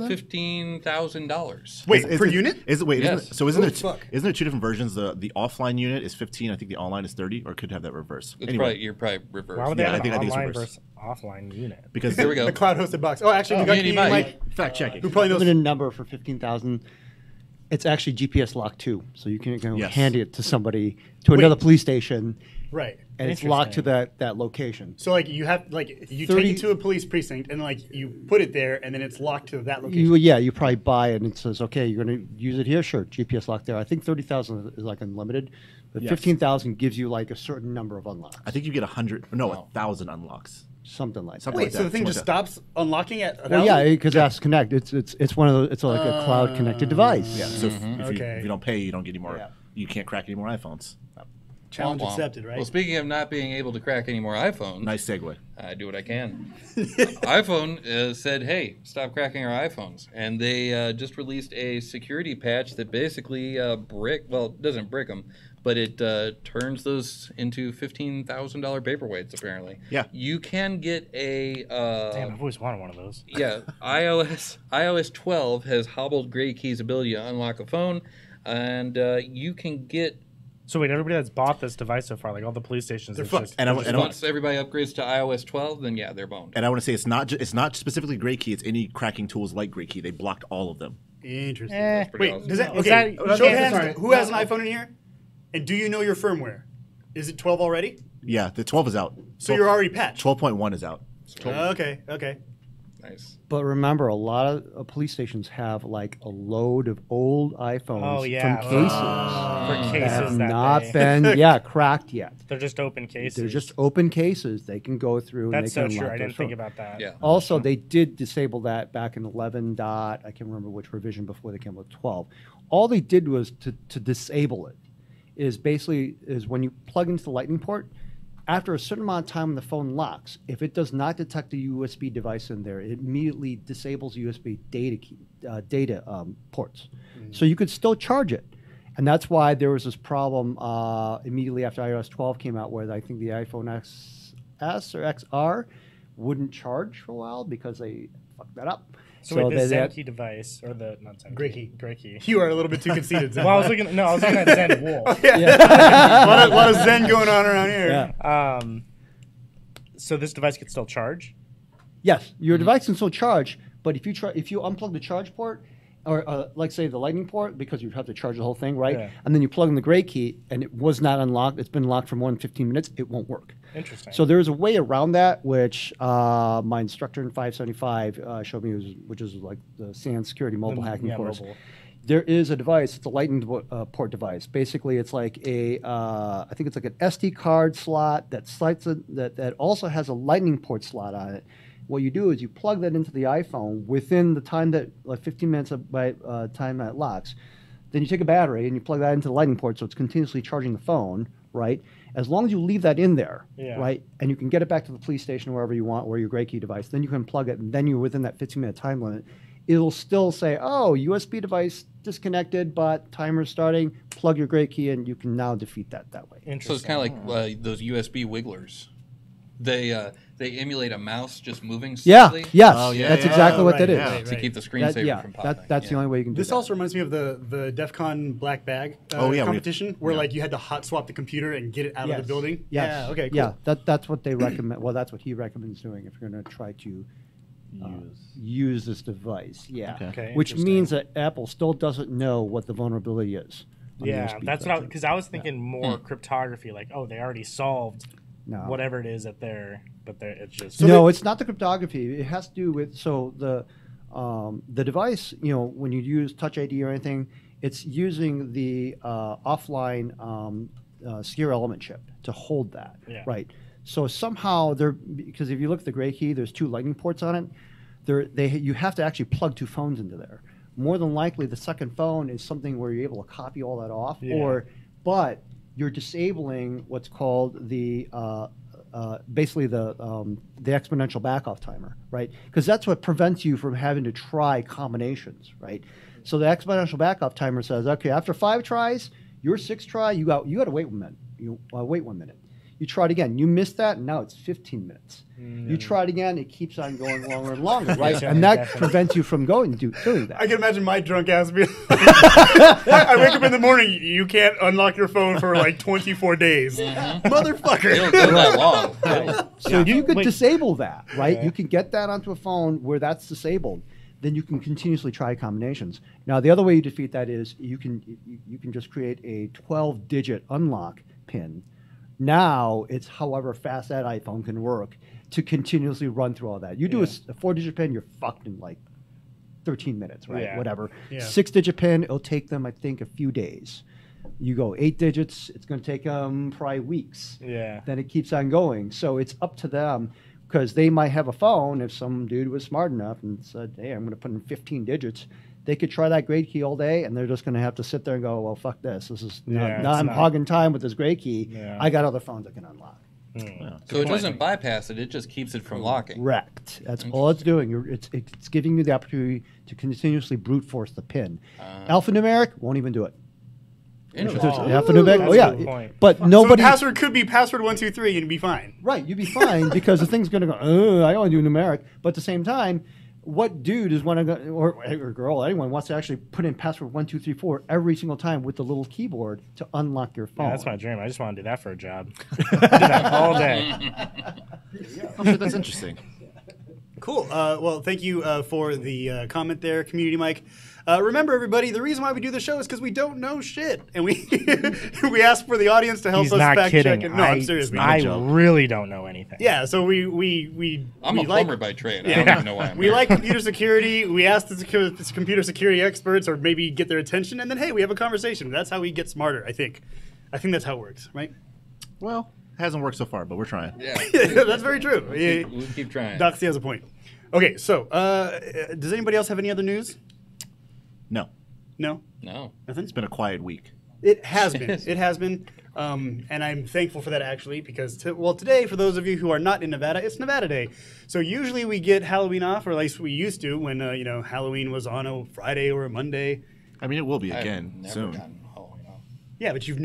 $15,000. Wait, Is per it- unit? Is it wait? Yes. Isn't it, so isn't Oh, there fuck. isn't there two different versions? The offline unit is 15. I think the online is 30, or could have that reverse. It's Anyway, you're probably reversed. Why would they Yeah, have I think an it's online reverse. versus offline unit? because Here we go. The cloud hosted box. Oh, actually, we got Community Community Mike. Mike, Fact checking. who probably knows. limited number for 15,000. It's actually GPS locked too, so you can Yes. hand it to somebody to another police station, Right. and it's locked to Interesting. that location. So like you have like you 30 take it to a police precinct and like you put it there and then it's locked to that location. You probably buy it and it says, okay, you're going to use it here, sure, GPS locked there. I think 30,000 is like unlimited, but Yes. 15,000 gives you like a certain number of unlocks, I think you get 1,000 unlocks. something like that. Something Wait, like so that, the thing something just like that. stops unlocking at 1,000? Well, yeah, because that's Connect. It's one of those. It's like a cloud connected device. Yeah. So if Okay. you don't pay, you don't get any more. Yeah. You can't crack any more iPhones. Challenge Womp womp. accepted, right? Well, speaking of not being able to crack any more iPhones, Nice segue. I do what I can. iPhone said, "Hey, stop cracking our iPhones," and they just released a security patch that basically doesn't brick them, but it turns those into $15,000 paperweights. Apparently, Yeah. you can get a Damn, I've always wanted one of those. yeah. iOS 12 has hobbled Gray Key's ability to unlock a phone, and you can get. So wait, everybody that's bought this device so far, like all the police stations, They're it's fucked. just- And I Once everybody upgrades to iOS 12, then yeah, they're boned. want to say it's not specifically Gray Key. It's any cracking tools like Gray Key. They blocked all of them. Interesting. pretty Wait, awesome. does that Is okay? that- show of okay, hands, sorry. who has an iPhone in here? And do you know your firmware? Is it 12 already? Yeah, the 12 is out. So you're already patched. 12.1 is out. Okay. Nice. But remember, a lot of police stations have like a load of old iPhones from cases For that cases have that not they- been cracked yet. They're just open cases. They're just open cases. They can go through. That's and they so can true. unlock I didn't those think phones. about that. Yeah. Also, they did disable that back in 11 dot. I can't remember which revision before they came with 12. All they did was to disable it. Is basically is when you plug into the Lightning port, after a certain amount of time when the phone locks, if it does not detect a USB device in there, it immediately disables USB data ports. So you could still charge it. And that's why there was this problem immediately after iOS 12 came out where I think the iPhone XS or XR wouldn't charge for a while because they fucked that up. So wait, the they had- Zen Key device, or the, not Zen Grey Key. Key. Grey Key. You are a little bit too conceited. Zen. Well, I was looking at Zen Wolf. a lot of Zen going on around here. Yeah. So this device could still charge? Yes, your device can still charge, but if you unplug the charge port, or like say the Lightning port, because you have to charge the whole thing, right? Yeah. And then you plug in the Grey Key, and it was not unlocked. It's been locked for more than 15 minutes. It won't work. Interesting. So there is a way around that, which my instructor in 575 showed me, which is like the SANS security mobile hacking course. Mobile. There is a device. It's a Lightning port device. Basically, it's like I think it's like an SD card slot that also has a Lightning port slot on it. What you do is you plug that into the iPhone within the time that, like 15 minutes by time that it locks. Then you take a battery and you plug that into the Lightning port, so it's continuously charging the phone, right? As long as you leave that in there, right, and you can get it back to the police station wherever you want, or your Grey Key device, then you can plug it, and then you're within that 15-minute time limit. It'll still say, oh, USB device disconnected, but timer's starting. Plug your Grey Key, and you can now defeat that way. Interesting. So it's kind of like those USB wigglers. They emulate a mouse just moving Yeah, slowly yes, Oh, yeah, that's yeah. exactly what Right, that is. right, to keep the screensaver from popping. That's the only way you can do This that. also reminds me of the DEF CON black bag competition, where like you had to hot swap the computer and get it out of the building. Yes. Yeah. Okay. Cool. Yeah, that's what they recommend. Well, that's what he recommends doing if you're going to try to use this device. Yeah. Okay, Which interesting. means that Apple still doesn't know what the vulnerability is. on the Yeah, USB that's device. what because I was thinking more cryptography, like they already solved No. whatever it is that it's just No, it's not the cryptography. It has to do with the device. When you use Touch ID or anything, it's using the offline secure element chip to hold that. Yeah. Right. So somehow because if you look at the Grey Key, there's 2 Lightning ports on it. You have to actually plug 2 phones into there. More than likely, the second phone is something where you're able to copy all that off, but you're disabling what's called the basically the exponential backoff timer, right? Because that's what prevents you from having to try combinations, right? So the exponential backoff timer says, okay, after 5 tries, your 6th try, you got to wait 1 minute. You wait 1 minute. You try it again. You missed that, and now it's 15 minutes. You try it again, it keeps on going longer and longer, right? Yeah, And that definitely. prevents you from doing that. I can imagine my drunk ass being. I wake up in the morning. You can't unlock your phone for like 24 days, motherfucker. It'll go that long. So if you could Wait. disable that, right? Okay. You can get that onto a phone where that's disabled. Then you can continuously try combinations. Now, the other way you defeat that is you can just create a 12-digit unlock pin. Now it's however fast that iPhone can work to continuously run through all that. You do a 4-digit pin, you're fucked in like 13 minutes, right? Yeah. Whatever. Yeah. 6-digit pin, it'll take them, I think, a few days. You go 8 digits, it's going to take them probably weeks. Yeah. Then it keeps on going. So it's up to them because they might have a phone. If some dude was smart enough and said, hey, I'm going to put in 15 digits, they could try that Grey Key all day, and they're just going to have to sit there and go, well, fuck this. This is Yeah, now it's I'm not- hogging time with this Grey Key. Yeah. I got other phones I can unlock. So it doesn't bypass it; it just keeps it from locking. Correct. That's all it's doing. It's giving you the opportunity to continuously brute force the pin. Alphanumeric won't even do it. Interesting. Alphanumeric, That's oh a yeah. good point. But So nobody. the password could be password 123, and you'd be fine. Right, you'd be fine because the thing's going to go, I only do numeric. But at the same time, what dude is want to go, or girl, anyone wants to actually put in password 1234 every single time with the little keyboard to unlock your phone? Yeah, that's my dream. I just want to do that for a job. do that all day. Oh, shit, that's interesting. Cool. Well, thank you for the comment there, Community Mike. Remember, everybody, the reason why we do the show is because we don't know shit, and we we ask for the audience to help He's us not fact kidding. check it. No, I'm serious. I joke. really don't know anything. Yeah, so we I'm a like, plumber by trade. I don't even know why I'm we here. like computer security. We ask the computer security experts, or maybe get their attention, and then hey, we have a conversation. That's how we get smarter. I think that's how it works, right? Well, hasn't worked so far, but we're trying. Yeah. That's very true. We'll keep trying. Doxy has a point. Okay, so does anybody else have any other news? No, No, No. nothing. it's been a quiet week. It has been. It has been. And I'm thankful for that, actually, because, today, for those of you who are not in Nevada, it's Nevada Day. So usually we get Halloween off, or at least we used to when, Halloween was on a Friday or a Monday. I mean, it will be I've again never soon. gotten Halloween off. Yeah, but you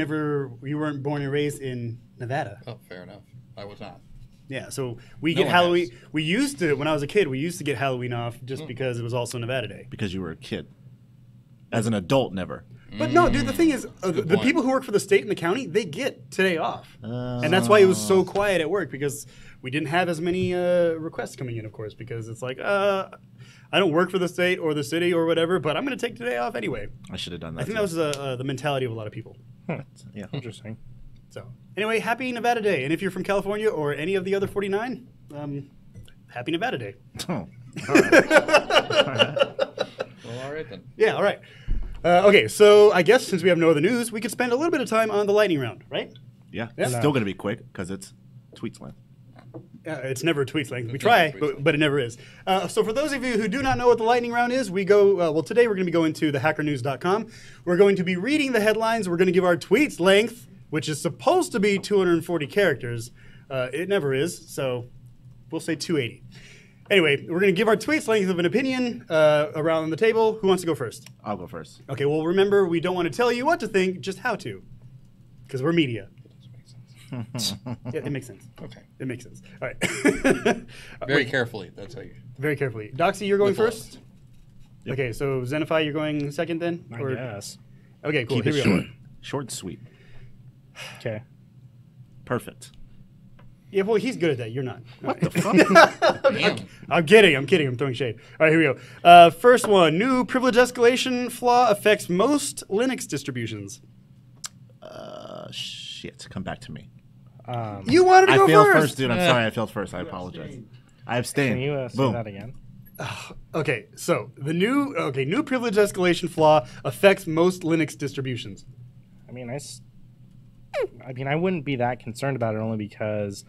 weren't born and raised in Nevada. Oh, fair enough. I was not. Yeah, so we No get one Halloween. has. We used to, when I was a kid, we used to get Halloween off just because it was also Nevada Day. Because you were a kid. As an adult, never. But no, dude, the thing is, the point. people who work for the state and the county, they get today off. And that's why it was so quiet at work, because we didn't have as many requests coming in, of course, because it's like, I don't work for the state or the city or whatever, but I'm going to take today off anyway. I should have done that. I think too. that was the mentality of a lot of people. Yeah. Interesting. So anyway, happy Nevada Day. And if you're from California or any of the other 49, happy Nevada Day. Oh. Well, all right then. Yeah, all right. Okay, so I guess since we have no other news, we could spend a little bit of time on the lightning round, right? Yeah. Yeah. It's still going to be quick because it's tweets length. It's never tweets length. We It's try, never tweets but it never is. So for those of you who do not know what the lightning round is, we go, today we're going to be going to thehackernews.com. We're going to be reading the headlines. We're going to give our tweets length, which is supposed to be 240 characters. It never is, so we'll say 280. Anyway, we're going to give our tweets length of an opinion around the table. Who wants to go first? I'll go first. Okay, well, remember, we don't want to tell you what to think, just how to, because we're media. Yeah, it makes sense. Okay. It makes sense. All right. Very carefully. That's how you. Very carefully. Doxy, you're going With love. first? Yep. Okay, so Xenify, you're going second then? I guess. Okay, cool. Keep Here it we short. go. Short and sweet. Okay. Perfect. Yeah, well, he's good at that. You're not. What the fuck? Damn. I'm kidding. I'm throwing shade. All right, here we go. First one. New privilege escalation flaw affects most Linux distributions. Shit. Come back to me. You wanted to I go failed first. first, dude. I'm sorry. I failed first. I apologize. I abstained. Can you say Boom. that again? Okay, so the new privilege escalation flaw affects most Linux distributions. I mean, I wouldn't be that concerned about it only because,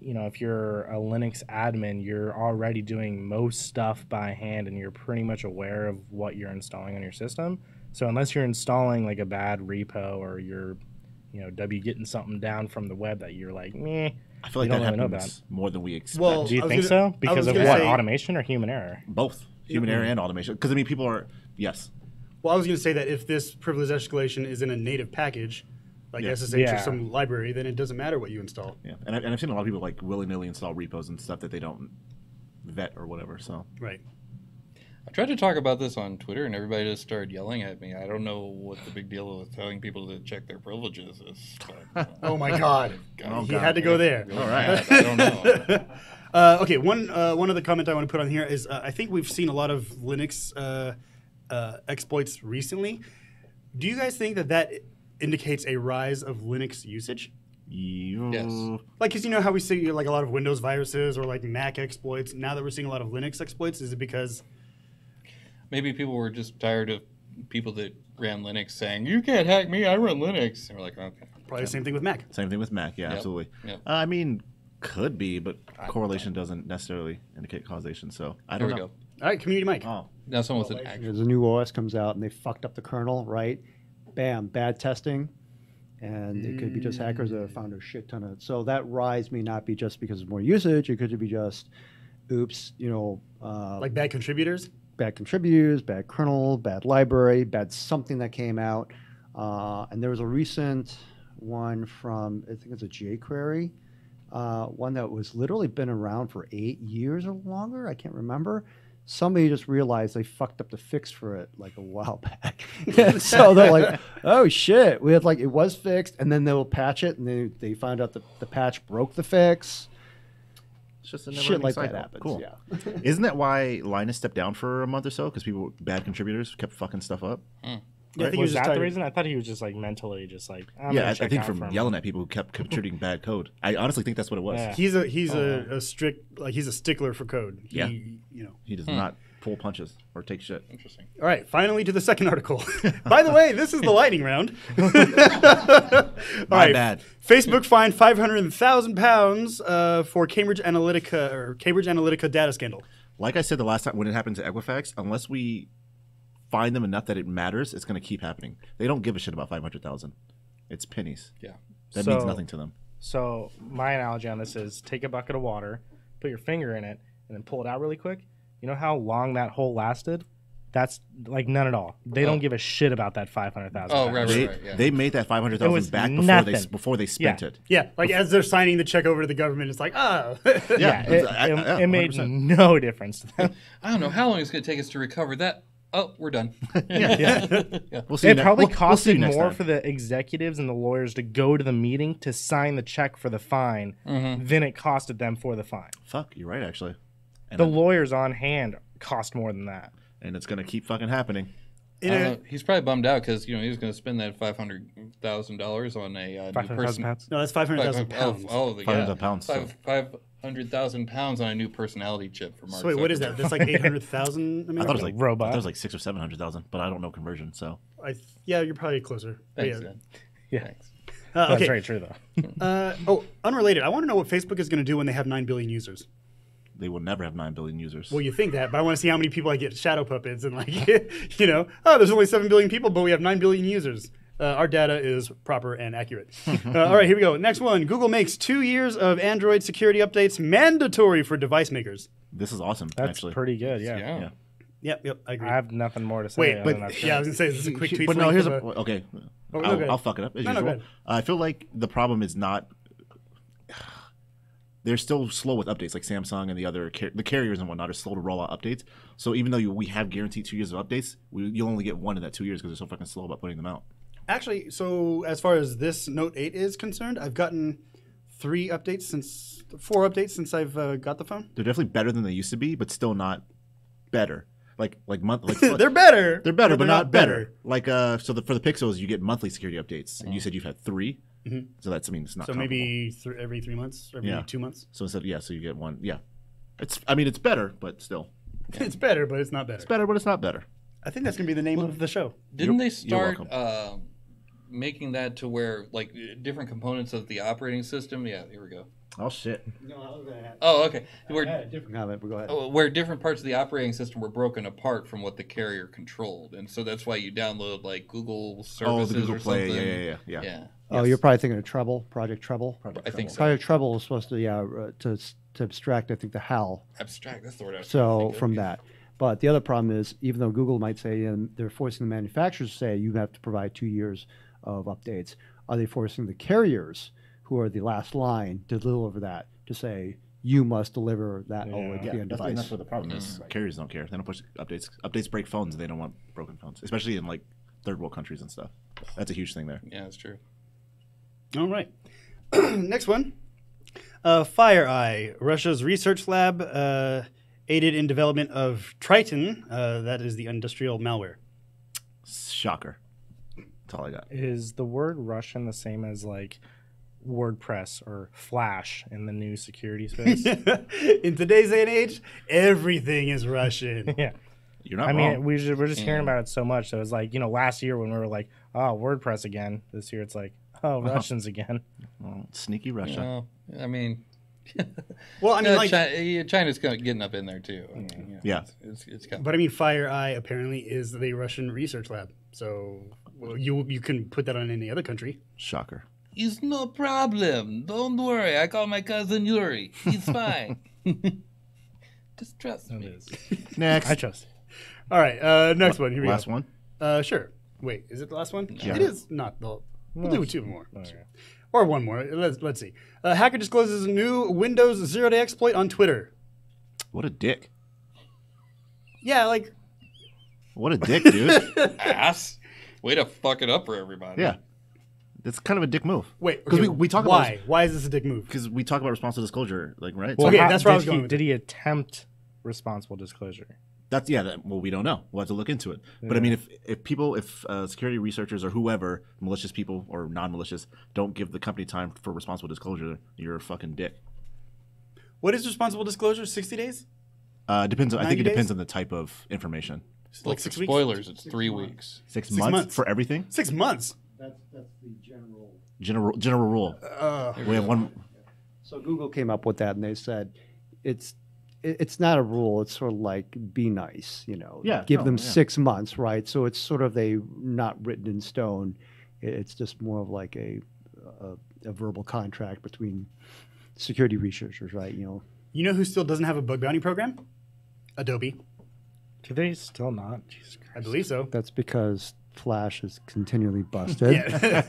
if you're a Linux admin, you're already doing most stuff by hand and you're pretty much aware of what you're installing on your system. So unless you're installing like a bad repo or you're, getting something down from the web that you're like, meh. I feel like You that don't really know happens more than we expect. Well, Do you I was think gonna- so? I Because was of gonna what? say- Automation or human error? both human error and automation. Because people are yes. Well, I was going to say that if this privilege escalation is in a native package, like Yeah. SSH or Yeah. some library, then it doesn't matter what you install. Yeah, and I've seen a lot of people like willy nilly install repos and stuff that they don't vet or whatever. So Right. I tried to talk about this on Twitter, and everybody just started yelling at me. I don't know what the big deal with telling people to check their privileges is. But, Oh my God. Oh, He God. had to go there. all right. I don't know. Okay, one other comment I want to put on here is I think we've seen a lot of Linux exploits recently. Do you guys think that indicates a rise of Linux usage? Yes. Like, because you know how we see like a lot of Windows viruses or like Mac exploits. Now that we're seeing a lot of Linux exploits, is it because Maybe people were just tired of people that ran Linux saying, "You can't hack me. I run Linux." And we're like, okay. probably the same thing with Mac? Same thing with Mac. Yeah, Yep. absolutely. Yep. I mean, could be, but correlation doesn't necessarily indicate causation. So I Here don't we know. go. All right, Community Mike. Oh, Now someone with an actual. There's a new OS comes out and they fucked up the kernel, right? Bam, bad testing. And it could be just hackers that have found a shit ton of it. So that rise may not be just because of more usage. It could be just, oops, Like bad contributors? bad contributors, bad kernel, bad library, bad something that came out. And there was a recent one from, I think it's a jQuery, one that was literally been around for 8 years or longer. I can't remember. Somebody just realized they fucked up the fix for it like a while back. So they're like, oh shit, we had it was fixed, and then they'll patch it, and they found out that the patch broke the fix. It's just a shit never-ending like cycle. that happens. Cool. Yeah. Isn't that why Linus stepped down for a month or so? Because bad contributors kept fucking stuff up. Yeah, I think he Was was just that the tired. reason? I thought he was just like mentally just like. I think from yelling at people who kept contributing bad code. I honestly think that's what it was. Yeah. He's a strict, like, he's a stickler for code. Yeah. You know. He does not pull punches or take shit. Interesting. All right, finally to the second article. By the way, this is the lightning round. All My bad. Facebook fined £500,000 for Cambridge Analytica data scandal. Like I said the last time when it happened to Equifax, unless we find them enough that it matters, it's going to keep happening. They don't give a shit about 500,000. It's pennies. Yeah. That means nothing to them. So my analogy on this is take a bucket of water, put your finger in it, and then pull it out really quick. You know how long that hole lasted? That's like none at all. They don't give a shit about that 500,000. Oh, right, They, right, yeah. they made that It 500,000 was back nothing. before they spent Yeah. it. Yeah, like as they're signing the check over to the government, it's like, oh. Yeah, it made 100%. no difference to them. I don't know how long it's going to take us to recover that. Oh, we're done. We'll see. It you probably we'll see you costed next more time. for the executives and the lawyers to go to the meeting to sign the check for the fine than it costed them for the fine. Fuck, you're right actually. And, The lawyers on hand cost more than that. and it's going to keep fucking happening. He's probably bummed out because he was going to spend that $500,000 on a new 500,000 person. pounds. No, that's 500,000 pounds. Oh, 500 pounds, so. 500,000 pounds on a new personality chip for Mark. So wait, what is that? Zuckerberg. That's like 800,000? I mean, I thought it was like Robot. I thought it was like 600,000 or 700,000, but I don't know conversion. So yeah, you're probably closer. But Thanks, yeah. Dan. Yeah, Thanks. that's Okay. very true though. Unrelated. I want to know what Facebook is going to do when they have 9 billion users. they will never have 9 billion users. Well, you think that, but I want to see how many people I get shadow puppets and like, there's only 7 billion people, but we have 9 billion users. Our data is proper and accurate. All right, here we go. Next one. Google makes 2 years of Android security updates mandatory for device makers. This is awesome. That's actually, pretty good. Yeah. Yeah. Yep, I agree. I have nothing more to say. Wait, other but than that's yeah, I great. was gonna say this is a quick tweet. But from no, me here's from okay. Oh, no, go ahead. I'll fuck it up as No, no, usual. go ahead. I feel like the problem is not. They're still slow with updates, like Samsung and the other the carriers and whatnot are slow to roll out updates. So even though we have guaranteed 2 years of updates, you'll only get one in that 2 years because they're so fucking slow about putting them out. Actually, so as far as this Note 8 is concerned, I've gotten 4 updates since I've got the phone. They're definitely better than they used to be, but still not better. Like They're better. They're better, but not better. Like for the Pixels, you get monthly security updates, and you said you've had 3. So that's it's not. So comparable. maybe every 3 months, every 2 months. So instead, so you get one. Yeah, it's better, but still, It's better, but it's not better. it's better, but it's not better. I think that's gonna be the name of the show. Didn't they you're start making that to where like different components of the operating system? Yeah, here we go. Oh shit! Oh, okay. Different comment, but go ahead. Where different parts of the operating system were broken apart from what the carrier controlled, and so that's why you download like Google services the Google or Play. something. Yeah. Oh, you're probably thinking of Treble, Project Treble. I think so. Project Treble is supposed to to abstract, I think, the HAL. Abstract. That's the word I was trying to So think of. from that. But the other problem is, even though Google might say, and they're forcing the manufacturers to say you have to provide 2 years of updates, are they forcing the carriers, who are the last line, to deliver that, to say you must deliver that OLED Yeah, device? that's what the problem is. Carriers don't care. They don't push updates. Updates break phones. And they don't want broken phones, especially in like third world countries and stuff. That's a huge thing there. Yeah, that's true. All right. Next one. FireEye, Russia's research lab, aided in development of Triton. That is the industrial malware. Shocker. That's all I got. Is the word Russian the same as like WordPress or Flash in the new security space? In today's day and age, everything is Russian. Yeah. You're not I mean, wrong. we're just hearing about it so much. So it's like, last year when we were like, oh, WordPress again. This year it's like, oh, Russians again. Well, sneaky Russia. Well, I mean, Well, I mean, like, China's getting up in there too. I mean, Yeah. it's coming. but I mean, FireEye apparently is the Russian research lab. So you can put that on any other country. Shocker. It's no problem. Don't worry. I call my cousin Yuri. He's fine. Just trust me. Next. I trust. All right, next one. Here we Last go. one. Sure. Wait, is it the last one? Yeah. It is not. We'll do 2 more. Okay. Or 1 more. Let's see. Hacker discloses a new Windows zero-day exploit on Twitter. What a dick. Yeah, like, What a dick, dude. Ass. Way to fuck it up for everybody. Yeah. It's kind of a dick move. Wait, because okay, we talk why? about Why is this a dick move? because we talk about responsible disclosure, like right. Well, Okay, how- that's where I was did going he- with Did it. he attempt responsible disclosure? That's well, we don't know. We'll have to look into it. But I mean, if security researchers or whoever, malicious people or non-malicious, don't give the company time for responsible disclosure, you're a fucking dick. What is responsible disclosure? 60 days? Depends. I think 90 it depends days? on the type of information. Like For 6 weeks? spoilers, it's 3 weeks. 6 months. months for everything. 6 months. That's the general. General rule. We have one. So Google came up with that, and they said it's not a rule. It's sort of like be nice, Yeah, Give no, them yeah. 6 months, right? So it's sort of not written in stone. It's just more of like a verbal contract between security researchers, right? You know who still doesn't have a bug bounty program? Adobe. Do they still not? Jesus Christ. I believe so. That's because Flash is continually busted. Yeah.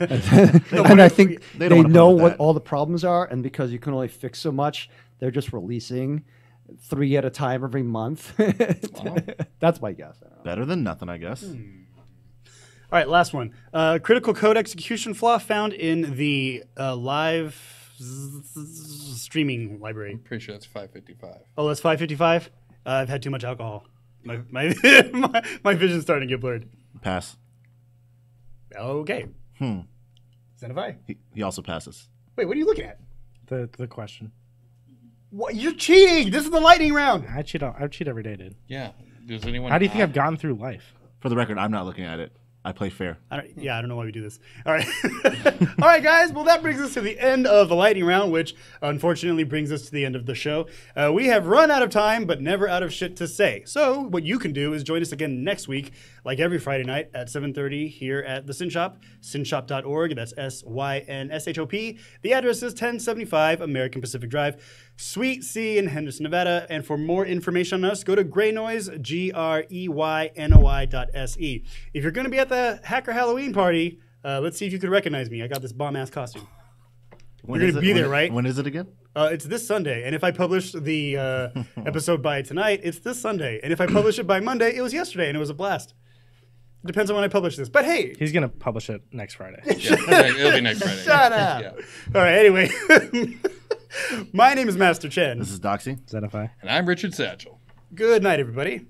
And I think they they, don't wanna put know up with what that. all the problems are, and because you can only fix so much, they're just releasing 3 at a time every month. That's my guess. I don't know. Better than nothing, I guess. All right, last one. Critical code execution flaw found in the live streaming library. Pretty sure that's 555. Oh, that's 555? I've had too much alcohol. My my vision's starting to get blurred. Pass. Okay. Zenify. He also passes. Wait, what are you looking at? The question. What? You're cheating! This is the lightning round! I cheat every day, dude. Yeah. Does anyone? How do you think I've gotten through life? For the record, I'm not looking at it. I play fair. I don't know why we do this. All right. All right, guys. Well, that brings us to the end of the lightning round, which unfortunately brings us to the end of the show. We have run out of time, but never out of shit to say. So what you can do is join us again next week, like every Friday night at 7:30 here at the Sin Shop, sinshop.org. That's SYNSHOP. The address is 1075 American Pacific Drive, Suite C in Henderson, Nevada. And for more information on us, go to Greynoise, GREYNOI.SE. If you're going to be at the Hacker Halloween party, let's see if you could recognize me. I got this bomb-ass costume. You're going to be there, right? When is it again? It's this Sunday. And if I publish the episode by tonight, it's this Sunday. And if I publish it by Monday, it was yesterday, and it was a blast. It depends on when I publish this. But hey, He's gonna publish it next Friday. Yeah, it'll be next Friday. shut up. Yeah. All right, anyway. My name is Master Chen. This is Doxy. Zenify. And I'm Richard Satchel. Good night, everybody.